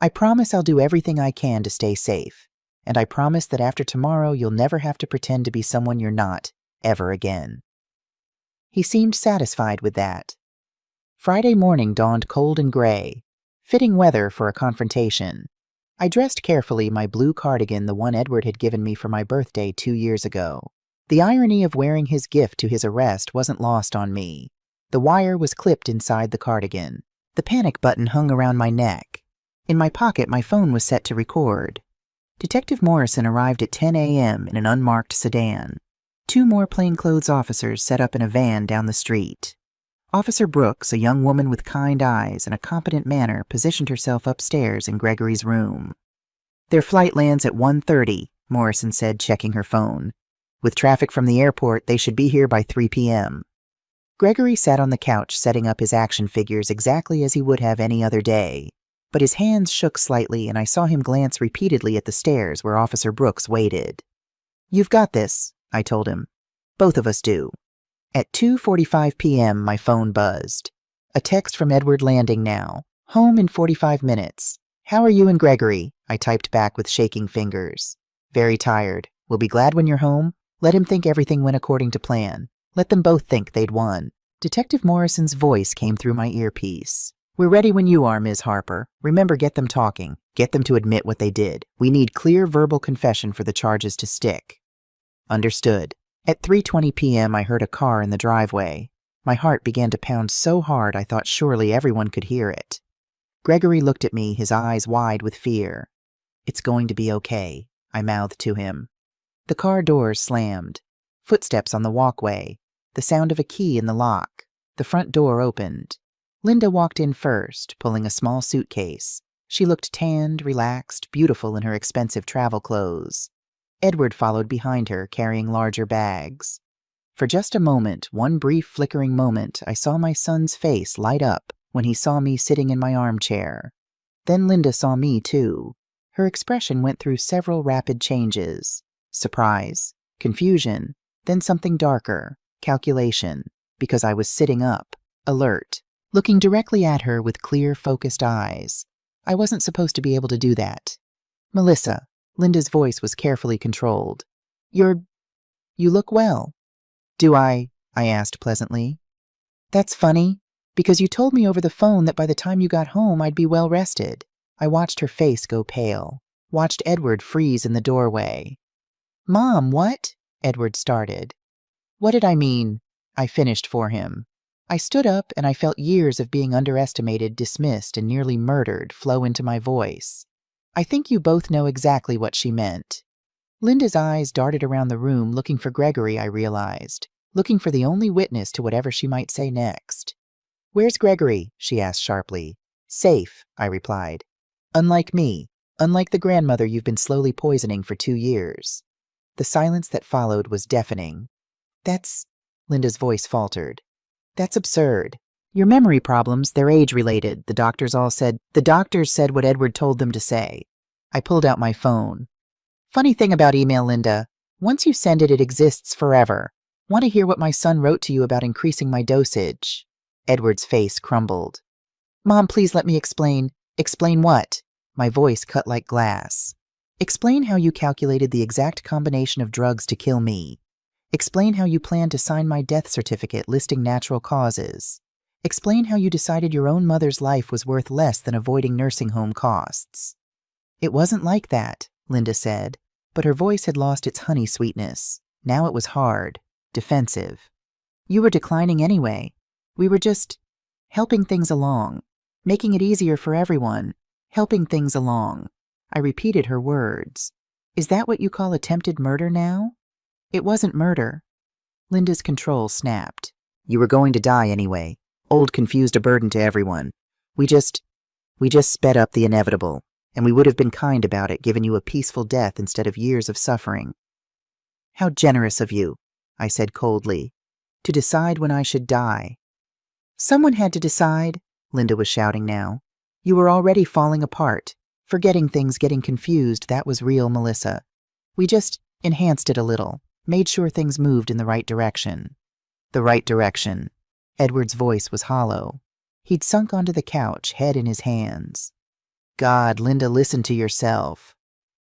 [SPEAKER 1] "I promise I'll do everything I can to stay safe, and I promise that after tomorrow you'll never have to pretend to be someone you're not, ever again." He seemed satisfied with that. Friday morning dawned cold and gray, fitting weather for a confrontation. I dressed carefully, my blue cardigan, the one Edward had given me for my birthday 2 years ago. The irony of wearing his gift to his arrest wasn't lost on me. The wire was clipped inside the cardigan. The panic button hung around my neck. In my pocket, my phone was set to record. Detective Morrison arrived at 10 a.m. in an unmarked sedan. 2 more plainclothes officers set up in a van down the street. Officer Brooks, a young woman with kind eyes and a competent manner, positioned herself upstairs in Gregory's room. "Their flight lands at 1:30, Morrison said, checking her phone. "With traffic from the airport, they should be here by 3 p.m. Gregory sat on the couch setting up his action figures exactly as he would have any other day. But his hands shook slightly, and I saw him glance repeatedly at the stairs where Officer Brooks waited. "You've got this," I told him. "Both of us do." At 2:45 p.m., my phone buzzed. A text from Edward Landing now. "Home in 45 minutes. How are you and Gregory?" I typed back with shaking fingers. "Very tired. We'll be glad when you're home. Let him think everything went according to plan. Let them both think they'd won." Detective Morrison's voice came through my earpiece. "We're ready when you are, Ms. Harper. Remember, get them talking. Get them to admit what they did. We need clear verbal confession for the charges to stick." "Understood." At 3:20 p.m., I heard a car in the driveway. My heart began to pound so hard I thought surely everyone could hear it. Gregory looked at me, his eyes wide with fear. "It's going to be okay," I mouthed to him. The car doors slammed. Footsteps on the walkway. The sound of a key in the lock. The front door opened. Linda walked in first, pulling a small suitcase. She looked tanned, relaxed, beautiful in her expensive travel clothes. Edward followed behind her, carrying larger bags. For just a moment, one brief flickering moment, I saw my son's face light up when he saw me sitting in my armchair. Then Linda saw me, too. Her expression went through several rapid changes. Surprise, confusion, then something darker, calculation, because I was sitting up, alert, looking directly at her with clear, focused eyes. I wasn't supposed to be able to do that. "Melissa," Linda's voice was carefully controlled. You look well." "Do I?" I asked pleasantly. "That's funny, because you told me over the phone that by the time you got home I'd be well rested." I watched her face go pale, watched Edward freeze in the doorway. "Mom, what?" Edward started. "What did I mean?" I finished for him. I stood up and I felt years of being underestimated, dismissed, and nearly murdered flow into my voice. "I think you both know exactly what she meant." Linda's eyes darted around the room looking for Gregory, I realized. looking for the only witness to whatever she might say next. "Where's Gregory?" she asked sharply. "Safe," I replied. "Unlike me, unlike the grandmother you've been slowly poisoning for 2 years." The silence that followed was deafening. "That's—" Linda's voice faltered. "That's absurd. Your memory problems, they're age-related. The doctors said what Edward told them to say." I pulled out my phone. "Funny thing about email, Linda. Once you send it, it exists forever. Want to hear what my son wrote to you about increasing my dosage?" Edward's face crumbled. "Mom, please let me explain." "Explain what?" My voice cut like glass. "Explain how you calculated the exact combination of drugs to kill me. Explain how you planned to sign my death certificate listing natural causes. Explain how you decided your own mother's life was worth less than avoiding nursing home costs." "It wasn't like that," Linda said, but her voice had lost its honey sweetness. Now it was hard, defensive. "You were declining anyway. We were just helping things along, making it easier for everyone, helping things along." I repeated her words. "Is that what you call attempted murder now?" "It wasn't murder." Linda's control snapped. "You were going to die anyway. Old, confused, a burden to everyone. We just sped up the inevitable, and we would have been kind about it, given you a peaceful death instead of years of suffering." "How generous of you," I said coldly, "to decide when I should die." "Someone had to decide," Linda was shouting now. "You were already falling apart, forgetting things, getting confused. That was real, Melissa. We just enhanced it a little, made sure things moved in the right direction." "The right direction." Edward's voice was hollow. He'd sunk onto the couch, head in his hands. "God, Linda, listen to yourself."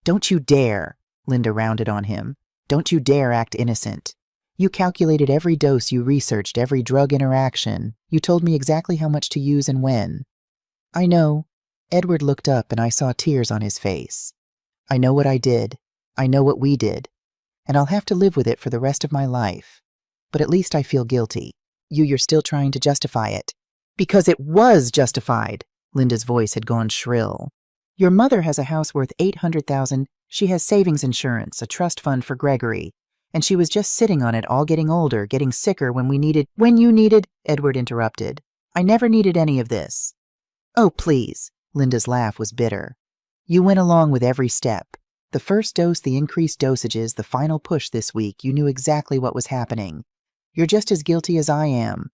[SPEAKER 1] "Don't you dare," Linda rounded on him. "Don't you dare act innocent. You calculated every dose, you researched every drug interaction. You told me exactly how much to use and when." "I know." Edward looked up and I saw tears on his face. "I know what I did. I know what we did. And I'll have to live with it for the rest of my life. But at least I feel guilty. You're still trying to justify it." "Because it was justified." Linda's voice had gone shrill. "Your mother has a house worth $800,000. She has savings insurance, a trust fund for Gregory. And she was just sitting on it, all getting older, getting sicker when you needed, Edward interrupted. "I never needed any of this." "Oh, please." Linda's laugh was bitter. "You went along with every step. The first dose, the increased dosages, the final push this week. You knew exactly what was happening. You're just as guilty as I am."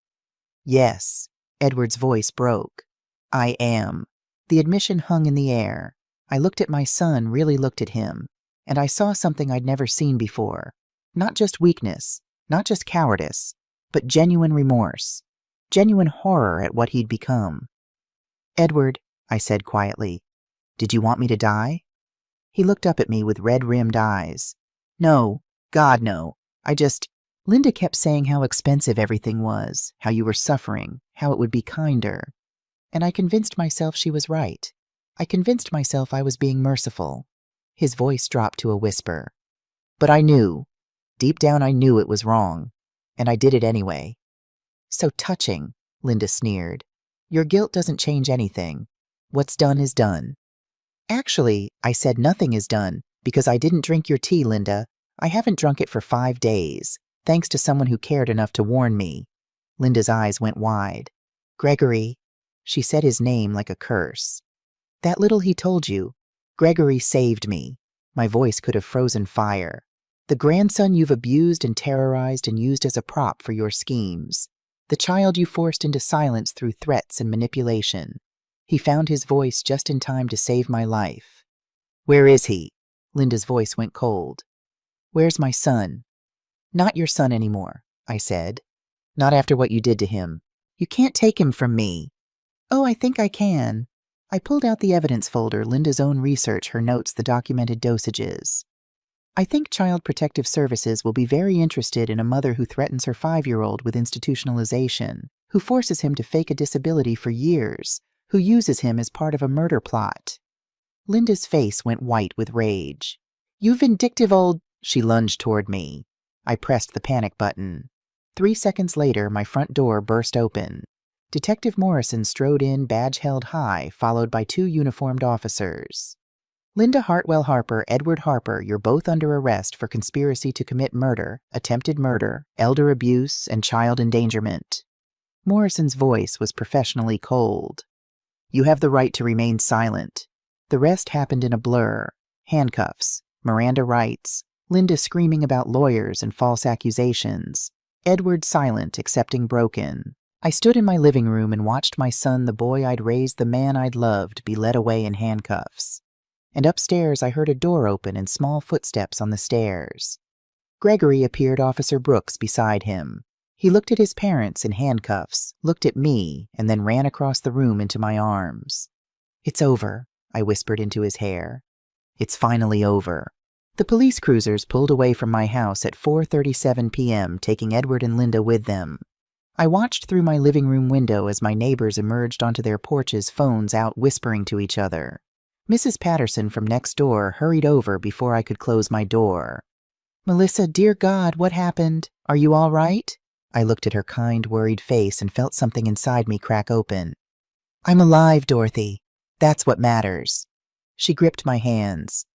[SPEAKER 1] "Yes." Edward's voice broke. "I am." The admission hung in the air. I looked at my son, really looked at him, and I saw something I'd never seen before. Not just weakness, not just cowardice, but genuine remorse, genuine horror at what he'd become. "Edward," I said quietly, "did you want me to die?" He looked up at me with red-rimmed eyes. "No, God, no. Linda kept saying how expensive everything was, how you were suffering, how it would be kinder. And I convinced myself she was right. I convinced myself I was being merciful." His voice dropped to a whisper. "But I knew. Deep down I knew it was wrong. And I did it anyway." "So touching," Linda sneered. "Your guilt doesn't change anything. What's done is done." "Actually," I said, "nothing is done, because I didn't drink your tea, Linda. I haven't drunk it for 5 days. Thanks to someone who cared enough to warn me." Linda's eyes went wide. "Gregory." She said his name like a curse. "That little he told you. Gregory saved me." My voice could have frozen fire. "The grandson you've abused and terrorized and used as a prop for your schemes. The child you forced into silence through threats and manipulation. He found his voice just in time to save my life." "Where is he?" Linda's voice went cold. "Where's my son?" "Not your son anymore," I said. "Not after what you did to him. You can't take him from me." "Oh, I think I can." I pulled out the evidence folder, Linda's own research, her notes, the documented dosages. "I think Child Protective Services will be very interested in a mother who threatens her 5-year-old with institutionalization, who forces him to fake a disability for years, who uses him as part of a murder plot." Linda's face went white with rage. "You vindictive old—" She lunged toward me. I pressed the panic button. 3 seconds later, my front door burst open. Detective Morrison strode in, badge held high, followed by 2 uniformed officers. Linda Hartwell Harper, Edward Harper, you're both under arrest for conspiracy to commit murder, attempted murder, elder abuse, and child endangerment. Morrison's voice was professionally cold. You have the right to remain silent. The rest happened in a blur. Handcuffs, Miranda rights, Linda screaming about lawyers and false accusations, Edward silent, accepting broken. I stood in my living room and watched my son, the boy I'd raised, the man I'd loved, be led away in handcuffs. And upstairs I heard a door open and small footsteps on the stairs. Gregory appeared, Officer Brooks beside him. He looked at his parents in handcuffs, looked at me, and then ran across the room into my arms. It's over, I whispered into his hair. It's finally over. The police cruisers pulled away from my house at 4:37 p.m., taking Edward and Linda with them. I watched through my living room window as my neighbors emerged onto their porches, phones out, whispering to each other. Mrs. Patterson from next door hurried over before I could close my door. Melissa, dear God, what happened? Are you all right? I looked at her kind, worried face and felt something inside me crack open. I'm alive, Dorothy. That's what matters. She gripped my hands.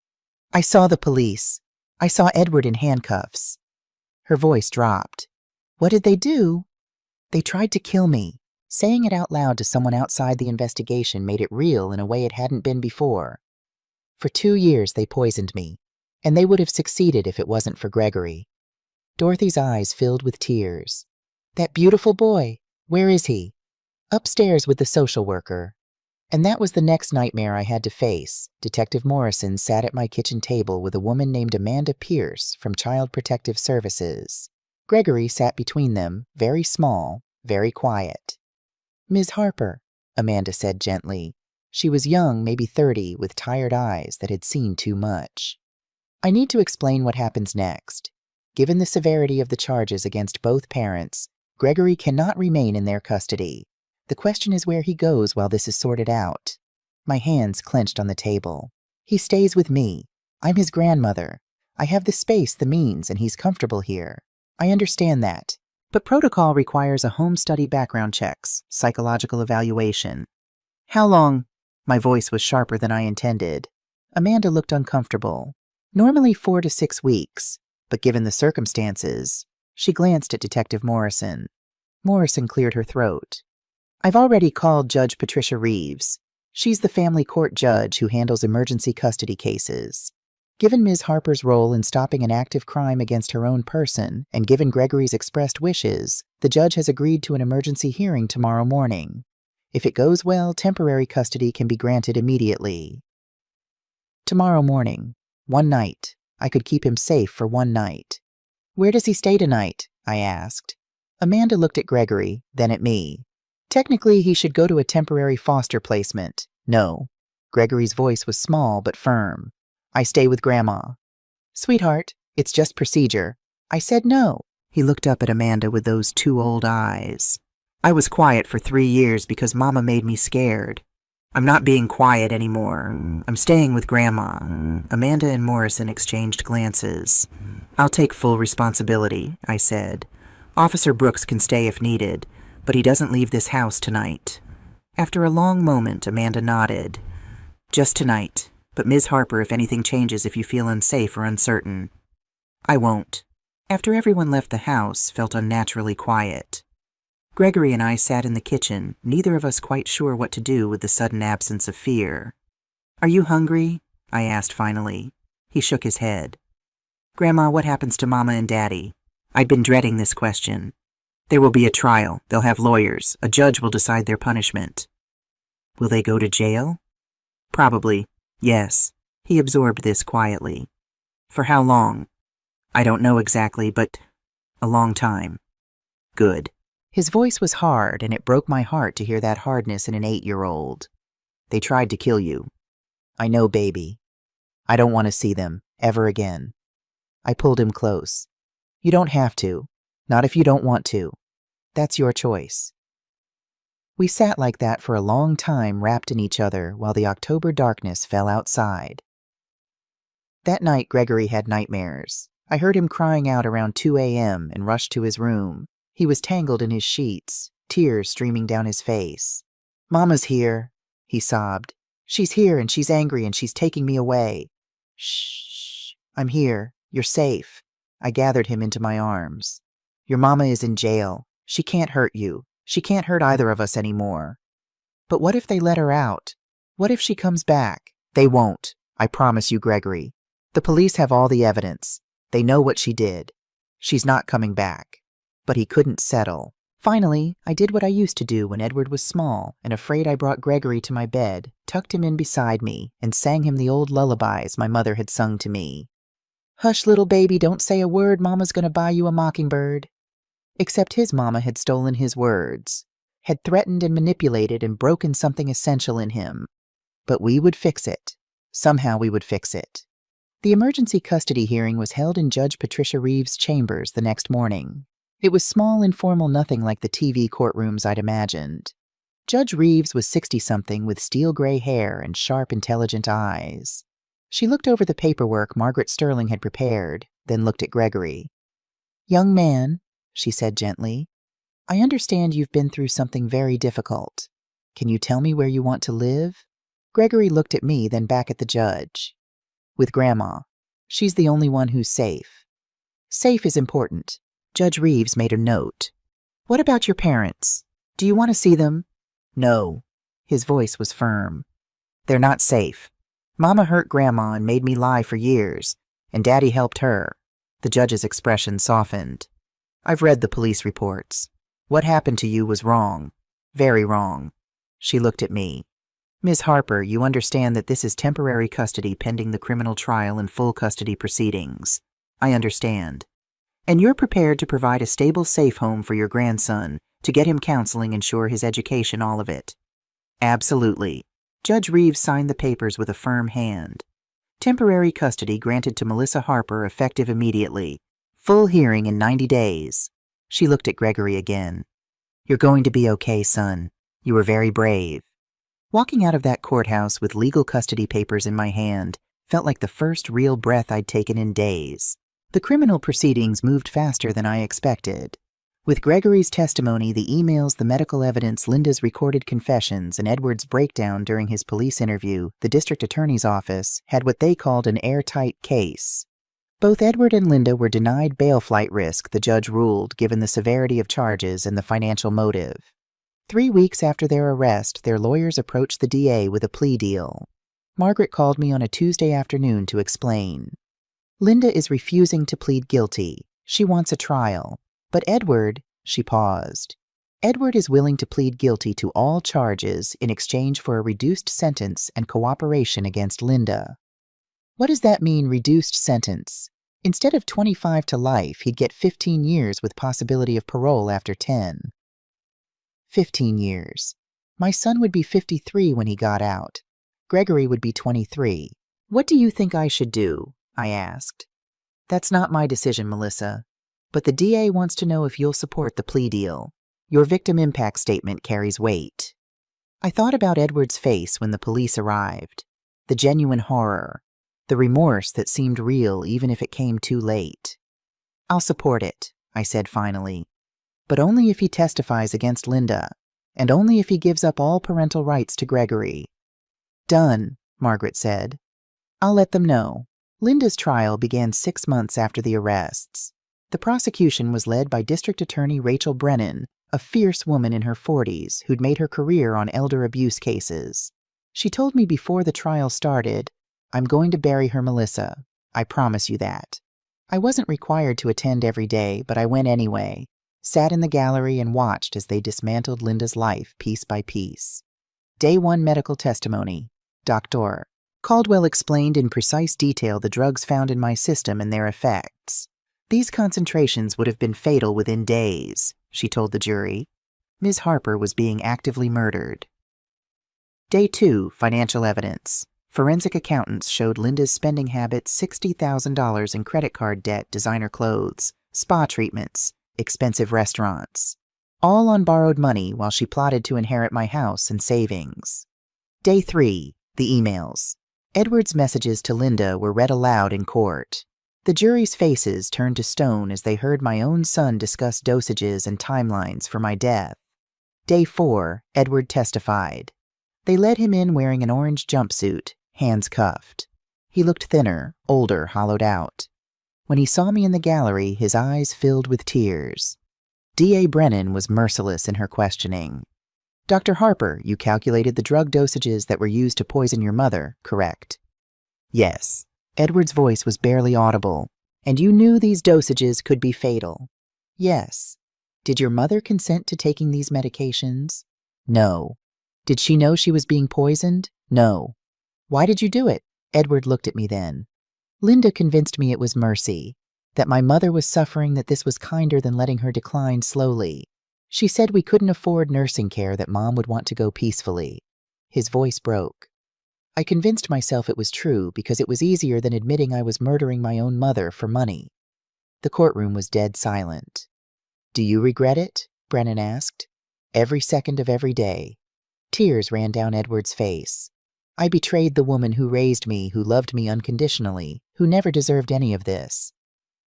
[SPEAKER 1] I saw the police. I saw Edward in handcuffs. Her voice dropped. What did they do? They tried to kill me. Saying it out loud to someone outside the investigation made it real in a way it hadn't been before. For 2 years they poisoned me, and they would have succeeded if it wasn't for Gregory. Dorothy's eyes filled with tears. That beautiful boy, where is he? Upstairs with the social worker. And that was the next nightmare I had to face. Detective Morrison sat at my kitchen table with a woman named Amanda Pierce from Child Protective Services. Gregory sat between them, very small, very quiet. Ms. Harper, Amanda said gently. She was young, maybe 30, with tired eyes that had seen too much. I need to explain what happens next. Given the severity of the charges against both parents, Gregory cannot remain in their custody. The question is where he goes while this is sorted out. My hands clenched on the table. He stays with me. I'm his grandmother. I have the space, the means, and he's comfortable here. I understand that. But protocol requires a home study, background checks, psychological evaluation. How long? My voice was sharper than I intended. Amanda looked uncomfortable. Normally 4 to 6 weeks, but given the circumstances, she glanced at Detective Morrison. Morrison cleared her throat. I've already called Judge Patricia Reeves. She's the family court judge who handles emergency custody cases. Given Ms. Harper's role in stopping an active crime against her own person, and given Gregory's expressed wishes, the judge has agreed to an emergency hearing tomorrow morning. If it goes well, temporary custody can be granted immediately. Tomorrow morning. 1 night. I could keep him safe for 1 night. Where does he stay tonight? I asked. Amanda looked at Gregory, then at me. Technically, he should go to a temporary foster placement. No. Gregory's voice was small but firm. I stay with Grandma. Sweetheart, it's just procedure. I said no. He looked up at Amanda with those 2 old eyes. I was quiet for 3 years because Mama made me scared. I'm not being quiet anymore. I'm staying with Grandma. Amanda and Morrison exchanged glances. I'll take full responsibility, I said. Officer Brooks can stay if needed, but he doesn't leave this house tonight. After a long moment, Amanda nodded. Just tonight, but Ms. Harper, if anything changes, if you feel unsafe or uncertain. I won't. After everyone left the house, felt unnaturally quiet. Gregory and I sat in the kitchen, neither of us quite sure what to do with the sudden absence of fear. Are you hungry? I asked finally. He shook his head. Grandma, what happens to Mama and Daddy? I'd been dreading this question. There will be a trial. They'll have lawyers. A judge will decide their punishment. Will they go to jail? Probably, yes. He absorbed this quietly. For how long? I don't know exactly, but a long time. Good. His voice was hard, and it broke my heart to hear that hardness in an 8-year-old. They tried to kill you. I know, baby. I don't want to see them, ever again. I pulled him close. You don't have to. Not if you don't want to. That's your choice. We sat like that for a long time, wrapped in each other, while the October darkness fell outside. That night, Gregory had nightmares. I heard him crying out around 2 a.m. and rushed to his room. He was tangled in his sheets, tears streaming down his face. Mama's here, he sobbed. She's here and she's angry and she's taking me away. Shh, I'm here. You're safe. I gathered him into my arms. Your mama is in jail. She can't hurt you. She can't hurt either of us anymore. But what if they let her out? What if she comes back? They won't. I promise you, Gregory. The police have all the evidence. They know what she did. She's not coming back. But he couldn't settle. Finally, I did what I used to do when Edward was small, and afraid I brought Gregory to my bed, tucked him in beside me, and sang him the old lullabies my mother had sung to me. Hush, little baby, don't say a word, Mama's gonna buy you a mockingbird. Except his mama had stolen his words, had threatened and manipulated and broken something essential in him. But we would fix it. Somehow we would fix it. The emergency custody hearing was held in Judge Patricia Reeves' chambers the next morning. It was small, informal, nothing like the TV courtrooms I'd imagined. Judge Reeves was 60-something with steel gray hair and sharp, intelligent eyes. She looked over the paperwork Margaret Sterling had prepared, then looked at Gregory. "Young man," she said gently, "I understand you've been through something very difficult. Can you tell me where you want to live?" Gregory looked at me, then back at the judge. "With Grandma. She's the only one who's safe." Safe is important. Judge Reeves made a note. "What about your parents? Do you want to see them?" "No." His voice was firm. "They're not safe. Mama hurt Grandma and made me lie for years, and Daddy helped her." The judge's expression softened. "I've read the police reports. What happened to you was wrong. Very wrong." She looked at me. "Ms. Harper, you understand that this is temporary custody pending the criminal trial and full custody proceedings." "I understand." "And you're prepared to provide a stable, safe home for your grandson, to get him counseling, ensure his education, all of it?" "Absolutely." Judge Reeves signed the papers with a firm hand. "Temporary custody granted to Melissa Harper, effective immediately. Full hearing in 90 days. She looked at Gregory again. "You're going to be okay, son. You were very brave." Walking out of that courthouse with legal custody papers in my hand felt like the first real breath I'd taken in days. The criminal proceedings moved faster than I expected. With Gregory's testimony, the emails, the medical evidence, Linda's recorded confessions, and Edward's breakdown during his police interview, the district attorney's office had what they called an airtight case. Both Edward and Linda were denied bail flight risk, the judge ruled, given the severity of charges and the financial motive. 3 weeks after their arrest, their lawyers approached the DA with a plea deal. Margaret called me on a Tuesday afternoon to explain. "Linda is refusing to plead guilty. She wants a trial. But Edward," she paused, "Edward is willing to plead guilty to all charges in exchange for a reduced sentence and cooperation against Linda." "What does that mean, reduced sentence?" "Instead of 25 to life, he'd get 15 years with possibility of parole after 10. 15 years. My son would be 53 when he got out. Gregory would be 23. "What do you think I should do?" I asked. "That's not my decision, Melissa. But the DA wants to know if you'll support the plea deal. Your victim impact statement carries weight." I thought about Edward's face when the police arrived. The genuine horror. The remorse that seemed real even if it came too late. "I'll support it," I said finally. "But only if he testifies against Linda, and only if he gives up all parental rights to Gregory." "Done," Margaret said. "I'll let them know." Linda's trial began 6 months after the arrests. The prosecution was led by District Attorney Rachel Brennan, a fierce woman in her 40s who'd made her career on elder abuse cases. She told me before the trial started, "I'm going to bury her, Melissa. I promise you that." I wasn't required to attend every day, but I went anyway, sat in the gallery and watched as they dismantled Linda's life piece by piece. Day 1 medical testimony. Dr. Caldwell explained in precise detail the drugs found in my system and their effects. "These concentrations would have been fatal within days," she told the jury. Ms. Harper was being actively murdered. Day 2, financial evidence. Forensic accountants showed Linda's spending habits: $60,000 in credit card debt, designer clothes, spa treatments, expensive restaurants. All on borrowed money while she plotted to inherit my house and savings. Day 3, the emails. Edward's messages to Linda were read aloud in court. The jury's faces turned to stone as they heard my own son discuss dosages and timelines for my death. Day 4, Edward testified. They led him in wearing an orange jumpsuit, hands cuffed. He looked thinner, older, hollowed out. When he saw me in the gallery, his eyes filled with tears. D.A. Brennan was merciless in her questioning. Dr. Harper, you calculated the drug dosages that were used to poison your mother, correct? Yes. Edward's voice was barely audible. And you knew these dosages could be fatal? Yes. Did your mother consent to taking these medications? No. Did she know she was being poisoned? No. Why did you do it? Edward looked at me then. Linda convinced me it was mercy, that my mother was suffering, that this was kinder than letting her decline slowly. She said we couldn't afford nursing care, that Mom would want to go peacefully. His voice broke. I convinced myself it was true because it was easier than admitting I was murdering my own mother for money. The courtroom was dead silent. Do you regret it? Brennan asked. Every second of every day. Tears ran down Edward's face. I betrayed the woman who raised me, who loved me unconditionally, who never deserved any of this.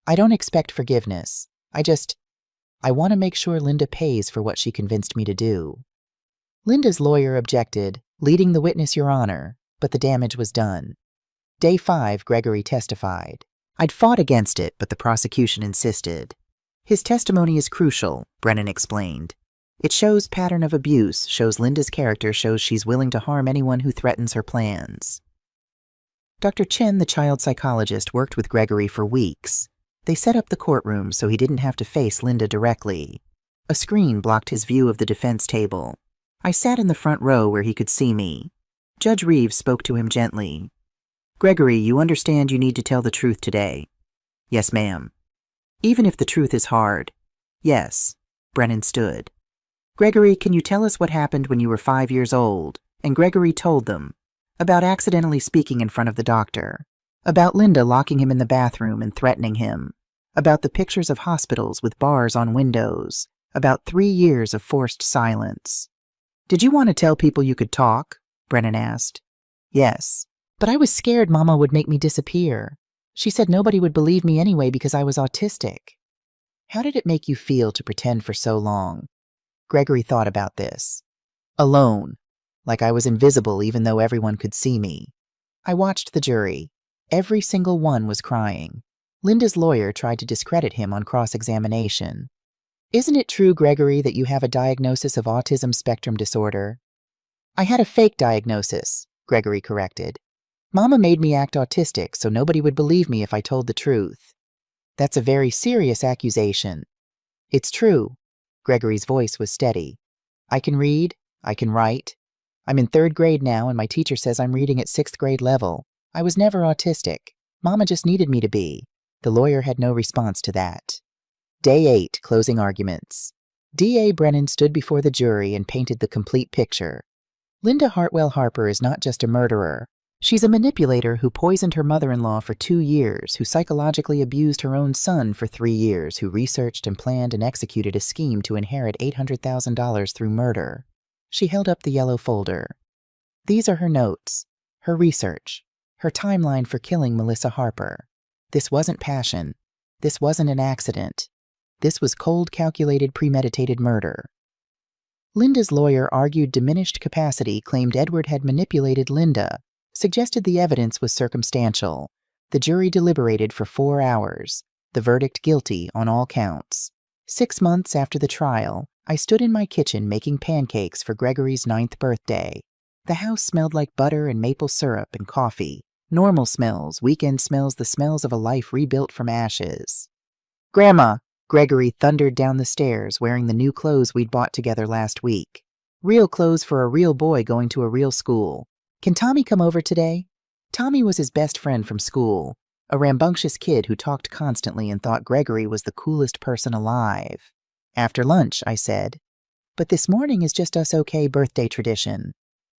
[SPEAKER 1] I don't expect forgiveness. I want to make sure Linda pays for what she convinced me to do. Linda's lawyer objected, leading the witness, Your Honor, but the damage was done. Day 5, Gregory testified. I'd fought against it, but the prosecution insisted. His testimony is crucial, Brennan explained. It shows pattern of abuse, shows Linda's character, shows she's willing to harm anyone who threatens her plans. Dr. Chen, the child psychologist, worked with Gregory for weeks. They set up the courtroom so he didn't have to face Linda directly. A screen blocked his view of the defense table. I sat in the front row where he could see me. Judge Reeves spoke to him gently. Gregory, you understand you need to tell the truth today. Yes, ma'am. Even if the truth is hard. Yes. Brennan stood. Gregory, can you tell us what happened when you were 5 years old? And Gregory told them. About accidentally speaking in front of the doctor. About Linda locking him in the bathroom and threatening him. About the pictures of hospitals with bars on windows. About 3 years of forced silence. Did you want to tell people you could talk? Brennan asked. Yes. But I was scared Mama would make me disappear. She said nobody would believe me anyway because I was autistic. How did it make you feel to pretend for so long? Gregory thought about this. Alone. Like I was invisible even though everyone could see me. I watched the jury. Every single one was crying. Linda's lawyer tried to discredit him on cross-examination. Isn't it true, Gregory, that you have a diagnosis of autism spectrum disorder? I had a fake diagnosis, Gregory corrected. Mama made me act autistic so nobody would believe me if I told the truth. That's a very serious accusation. It's true. Gregory's voice was steady. I can read. I can write. I'm in 3rd grade now and my teacher says I'm reading at 6th grade level. I was never autistic. Mama just needed me to be. The lawyer had no response to that. Day 8, closing arguments. D.A. Brennan stood before the jury and painted the complete picture. Linda Hartwell Harper is not just a murderer. She's a manipulator who poisoned her mother-in-law for 2 years, who psychologically abused her own son for 3 years, who researched and planned and executed a scheme to inherit $800,000 through murder. She held up the yellow folder. These are her notes, her research, her timeline for killing Melissa Harper. This wasn't passion. This wasn't an accident. This was cold, calculated, premeditated murder. Linda's lawyer argued diminished capacity, claimed Edward had manipulated Linda, suggested the evidence was circumstantial. The jury deliberated for 4 hours. The verdict guilty on all counts. 6 months after the trial, I stood in my kitchen making pancakes for Gregory's 9th birthday. The house smelled like butter and maple syrup and coffee. Normal smells, weekend smells, the smells of a life rebuilt from ashes. Grandma! Gregory thundered down the stairs wearing the new clothes we'd bought together last week. Real clothes for a real boy going to a real school. Can Tommy come over today? Tommy was his best friend from school, a rambunctious kid who talked constantly and thought Gregory was the coolest person alive. After lunch, I said. But this morning is just us okay birthday tradition.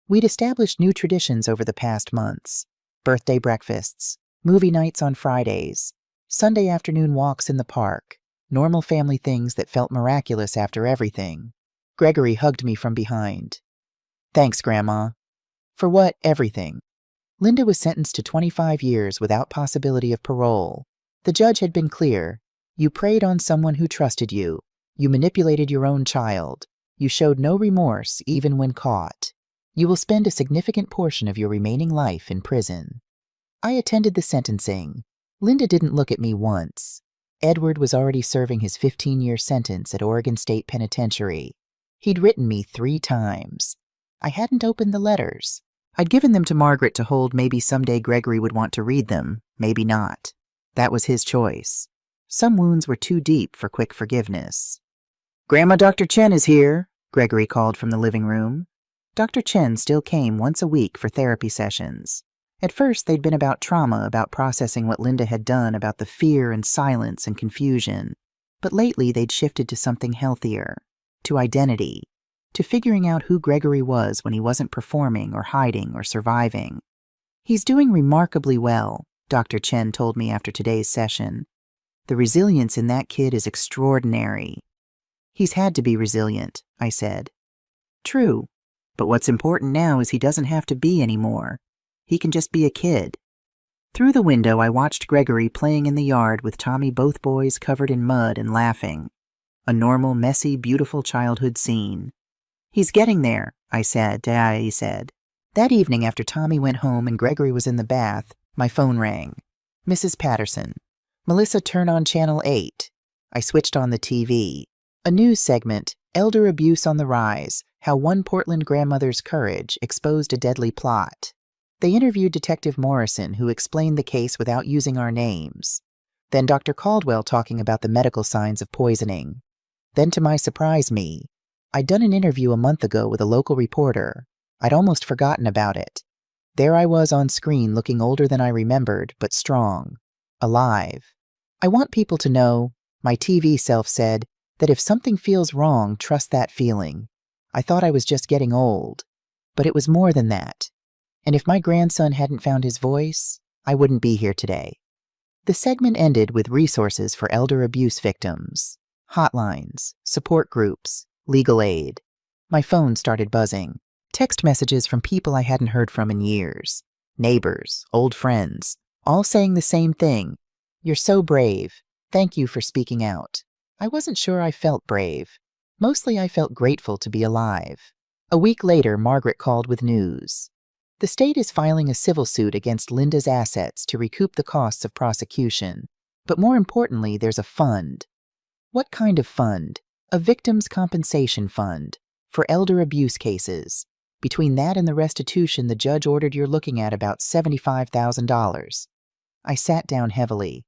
[SPEAKER 1] We'd established new traditions over the past months. Birthday breakfasts, movie nights on Fridays, Sunday afternoon walks in the park, normal family things that felt miraculous after everything. Gregory hugged me from behind. Thanks, Grandma. For what, everything? Linda was sentenced to 25 years without possibility of parole. The judge had been clear. You preyed on someone who trusted you. You manipulated your own child. You showed no remorse even when caught. You will spend a significant portion of your remaining life in prison. I attended the sentencing. Linda didn't look at me once. Edward was already serving his 15-year sentence at Oregon State Penitentiary. He'd written me 3 times. I hadn't opened the letters. I'd given them to Margaret to hold. Maybe someday Gregory would want to read them, maybe not. That was his choice. Some wounds were too deep for quick forgiveness. "Grandma, Dr. Chen is here," Gregory called from the living room. Dr. Chen still came once a week for therapy sessions. At first, they'd been about trauma, about processing what Linda had done, about the fear and silence and confusion. But lately, they'd shifted to something healthier, to identity, to figuring out who Gregory was when he wasn't performing or hiding or surviving. "He's doing remarkably well," Dr. Chen told me after today's session. "The resilience in that kid is extraordinary." "He's had to be resilient," I said. "True, but what's important now is he doesn't have to be anymore. He can just be a kid." Through the window, I watched Gregory playing in the yard with Tommy, both boys covered in mud and laughing. A normal, messy, beautiful childhood scene. "He's getting there," I said. That evening, after Tommy went home and Gregory was in the bath, my phone rang. "Mrs. Patterson." "Melissa, turn on Channel 8. I switched on the TV. A news segment, "Elder Abuse on the Rise, How One Portland Grandmother's Courage Exposed a Deadly Plot." They interviewed Detective Morrison, who explained the case without using our names. Then Dr. Caldwell talking about the medical signs of poisoning. Then, to my surprise, I'd done an interview a month ago with a local reporter. I'd almost forgotten about it. There I was on screen, looking older than I remembered, but strong. Alive. "I want people to know," my TV self said, "that if something feels wrong, trust that feeling." I thought I was just getting old. But it was more than that. And if my grandson hadn't found his voice, I wouldn't be here today. The segment ended with resources for elder abuse victims. Hotlines, support groups, legal aid. My phone started buzzing. Text messages from people I hadn't heard from in years. Neighbors, old friends, all saying the same thing. "You're so brave. Thank you for speaking out." I wasn't sure I felt brave. Mostly I felt grateful to be alive. A week later, Margaret called with news. The state is filing a civil suit against Linda's assets to recoup the costs of prosecution. But more importantly, there's a fund. What kind of fund? A victims' compensation fund for elder abuse cases. Between that and the restitution the judge ordered, you're looking at about $75,000. I sat down heavily.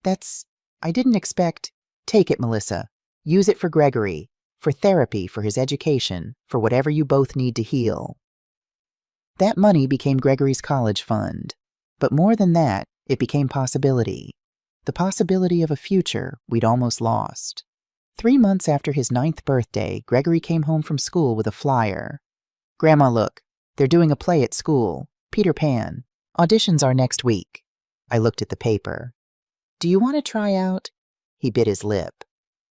[SPEAKER 1] I didn't expect. Take it, Melissa. Use it for Gregory, for therapy, for his education, for whatever you both need to heal. That money became Gregory's college fund. But more than that, it became possibility. The possibility of a future we'd almost lost. 3 months after his 9th birthday, Gregory came home from school with a flyer. "Grandma, look, they're doing a play at school, Peter Pan. Auditions are next week." I looked at the paper. "Do you want to try out?" He bit his lip.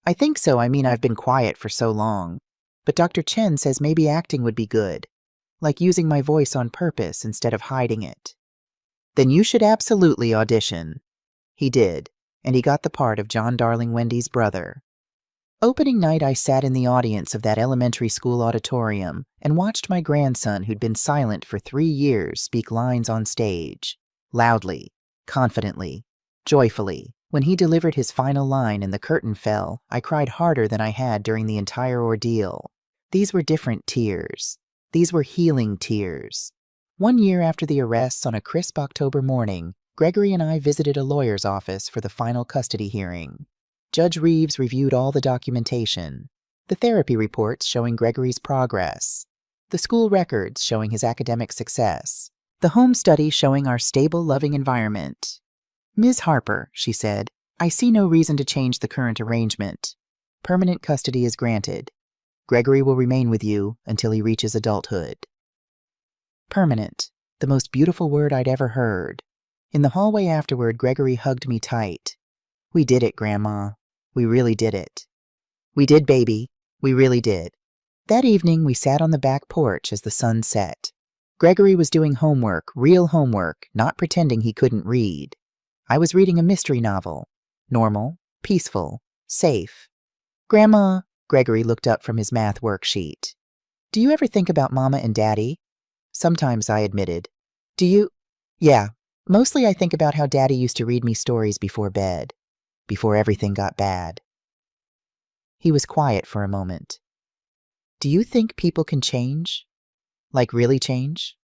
[SPEAKER 1] "I think so. I've been quiet for so long. But Dr. Chen says maybe acting would be good. Like using my voice on purpose instead of hiding it." "Then you should absolutely audition." He did, and he got the part of John Darling Wendy's brother. Opening night, I sat in the audience of that elementary school auditorium and watched my grandson, who'd been silent for 3 years, speak lines on stage. Loudly, confidently, joyfully. When he delivered his final line and the curtain fell, I cried harder than I had during the entire ordeal. These were different tears. These were healing tears. 1 year after the arrests, on a crisp October morning, Gregory and I visited a lawyer's office for the final custody hearing. Judge Reeves reviewed all the documentation, the therapy reports showing Gregory's progress, the school records showing his academic success, the home study showing our stable, loving environment. "Ms. Harper," she said, "I see no reason to change the current arrangement. Permanent custody is granted. Gregory will remain with you until he reaches adulthood." Permanent, the most beautiful word I'd ever heard. In the hallway afterward, Gregory hugged me tight. "We did it, Grandma. We really did it." "We did, baby. We really did." That evening, we sat on the back porch as the sun set. Gregory was doing homework, real homework, not pretending he couldn't read. I was reading a mystery novel. Normal, peaceful, safe. "Grandma," Gregory looked up from his math worksheet. "Do you ever think about Mama and Daddy? Sometimes, I admitted. Do you? Yeah. Mostly I think about how Daddy used to read me stories before bed, before everything got bad. He was quiet for a moment. Do you think people can change? Like really change?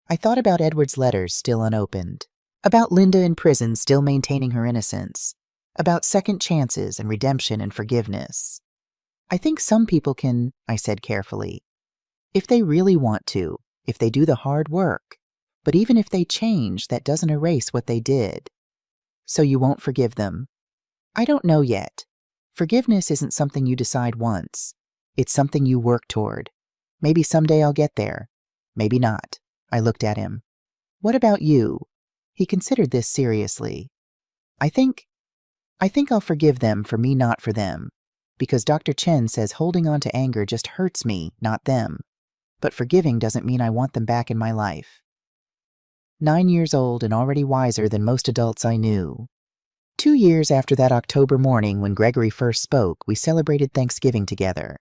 [SPEAKER 1] I thought about Edward's letters still unopened, about Linda in prison still maintaining her innocence, about second chances and redemption and forgiveness. I think some people can, I said carefully, if they really want to, if they do the hard work. But even if they change, that doesn't erase what they did. So you won't forgive them? I don't know yet. Forgiveness isn't something you decide once. It's something you work toward. Maybe someday I'll get there. Maybe not. I looked at him. What about you? He considered this seriously. I think I'll forgive them for me, not for them. Because Dr. Chen says holding on to anger just hurts me, not them. But forgiving doesn't mean I want them back in my life. 9 years old and already wiser than most adults I knew. 2 years after that October morning when Gregory first spoke, we celebrated Thanksgiving together.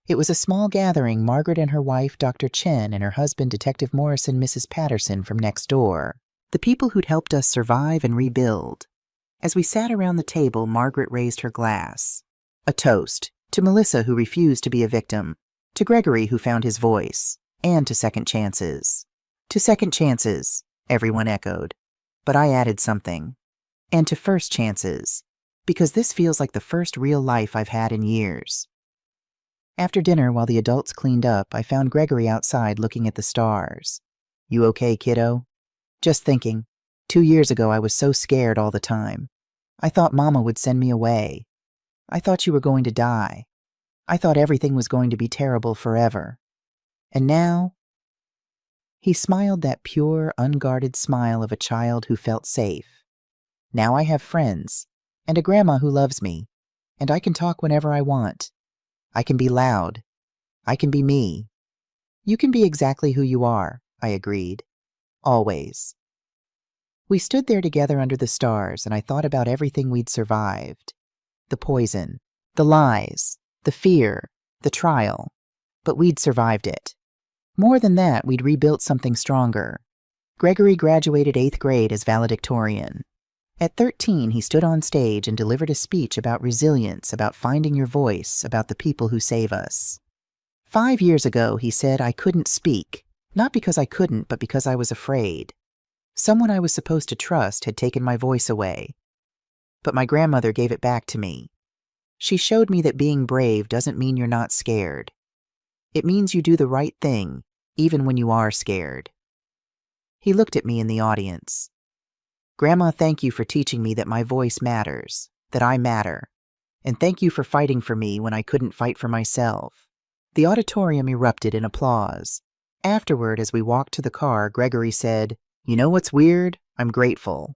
[SPEAKER 1] It was a small gathering, Margaret and her wife, Dr. Chen, and her husband, Detective Morris and Mrs. Patterson from next door, the people who'd helped us survive and rebuild. As we sat around the table, Margaret raised her glass. A toast to Melissa, who refused to be a victim, to Gregory, who found his voice, and to second chances. To second chances, everyone echoed. But I added something. And to first chances, because this feels like the first real life I've had in years. After dinner, while the adults cleaned up, I found Gregory outside looking at the stars. You okay, kiddo? Just thinking. 2 years ago, I was so scared all the time. I thought Mama would send me away. I thought you were going to die. I thought everything was going to be terrible forever. And now? He smiled that pure, unguarded smile of a child who felt safe. Now I have friends, and a grandma who loves me, and I can talk whenever I want. I can be loud. I can be me. You can be exactly who you are, I agreed. Always. We stood there together under the stars, and I thought about everything we'd survived. The poison, the lies, the fear, the trial. But we'd survived it. More than that, we'd rebuilt something stronger. Gregory graduated 8th grade as valedictorian. At 13, he stood on stage and delivered a speech about resilience, about finding your voice, about the people who save us. 5 years ago, he said I couldn't speak, not because I couldn't, but because I was afraid. Someone I was supposed to trust had taken my voice away. But my grandmother gave it back to me. She showed me that being brave doesn't mean you're not scared. It means you do the right thing, even when you are scared. He looked at me in the audience. Grandma, thank you for teaching me that my voice matters, that I matter. And thank you for fighting for me when I couldn't fight for myself. The auditorium erupted in applause. Afterward, as we walked to the car, Gregory said, You know what's weird? I'm grateful.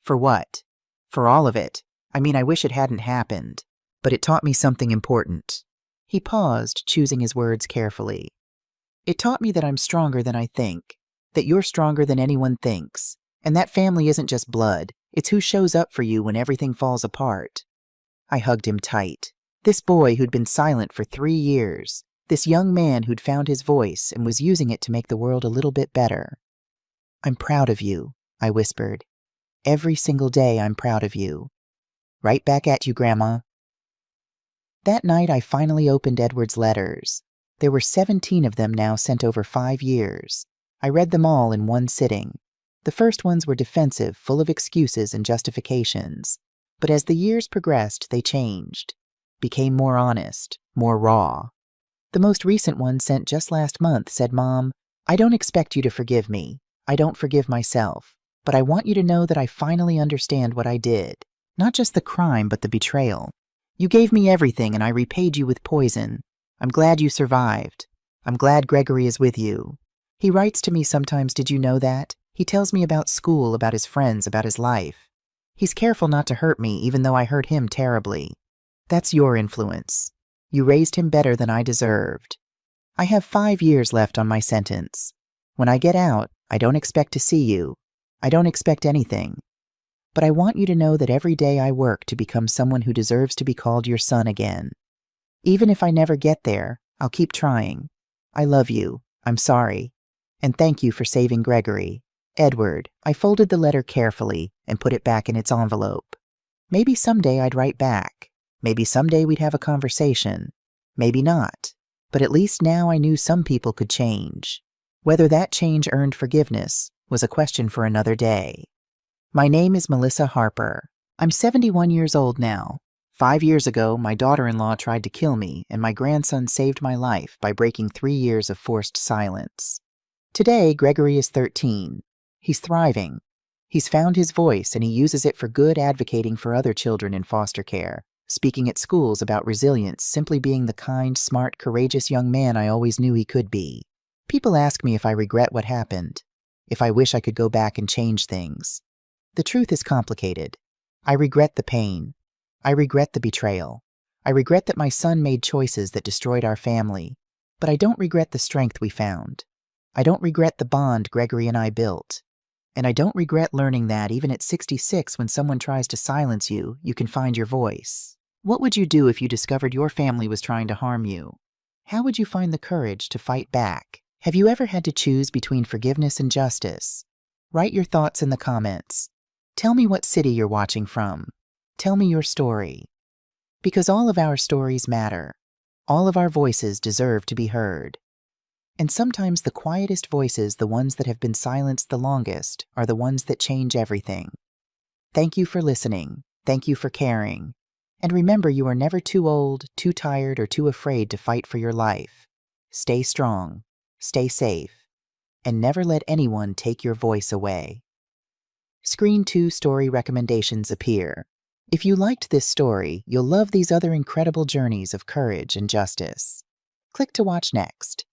[SPEAKER 1] For what? For all of it. I mean, I wish it hadn't happened. But it taught me something important. He paused, choosing his words carefully. It taught me that I'm stronger than I think, that you're stronger than anyone thinks, and that family isn't just blood, it's who shows up for you when everything falls apart. I hugged him tight. This boy who'd been silent for 3 years, this young man who'd found his voice and was using it to make the world a little bit better. I'm proud of you, I whispered. Every single day I'm proud of you. Right back at you, Grandma. That night I finally opened Edward's letters. There were 17 of them now, sent over 5 years. I read them all in one sitting. The first ones were defensive, full of excuses and justifications. But as the years progressed, they changed, became more honest, more raw. The most recent one, sent just last month, said, Mom, I don't expect you to forgive me. I don't forgive myself. But I want you to know that I finally understand what I did. Not just the crime, but the betrayal. You gave me everything, and I repaid you with poison. I'm glad you survived. I'm glad Gregory is with you. He writes to me sometimes, did you know that? He tells me about school, about his friends, about his life. He's careful not to hurt me, even though I hurt him terribly. That's your influence. You raised him better than I deserved. I have 5 years left on my sentence. When I get out, I don't expect to see you. I don't expect anything. But I want you to know that every day I work to become someone who deserves to be called your son again. Even if I never get there, I'll keep trying. I love you. I'm sorry. And thank you for saving Gregory. Edward, I folded the letter carefully and put it back in its envelope. Maybe someday I'd write back. Maybe someday we'd have a conversation. Maybe not. But at least now I knew some people could change. Whether that change earned forgiveness was a question for another day. My name is Melissa Harper. I'm 71 years old now. 5 years ago, my daughter-in-law tried to kill me, and my grandson saved my life by breaking 3 years of forced silence. Today, Gregory is 13. He's thriving. He's found his voice, and he uses it for good, advocating for other children in foster care, speaking at schools about resilience, simply being the kind, smart, courageous young man I always knew he could be. People ask me if I regret what happened, if I wish I could go back and change things. The truth is complicated. I regret the pain. I regret the betrayal. I regret that my son made choices that destroyed our family, but I don't regret the strength we found. I don't regret the bond Gregory and I built. And I don't regret learning that even at 66, when someone tries to silence you, you can find your voice. What would you do if you discovered your family was trying to harm you? How would you find the courage to fight back? Have you ever had to choose between forgiveness and justice? Write your thoughts in the comments. Tell me what city you're watching from. Tell me your story. Because all of our stories matter. All of our voices deserve to be heard. And sometimes the quietest voices, the ones that have been silenced the longest, are the ones that change everything. Thank you for listening. Thank you for caring. And remember, you are never too old, too tired, or too afraid to fight for your life. Stay strong, stay safe, and never let anyone take your voice away. Screen 2 story recommendations appear. If you liked this story, you'll love these other incredible journeys of courage and justice. Click to watch next.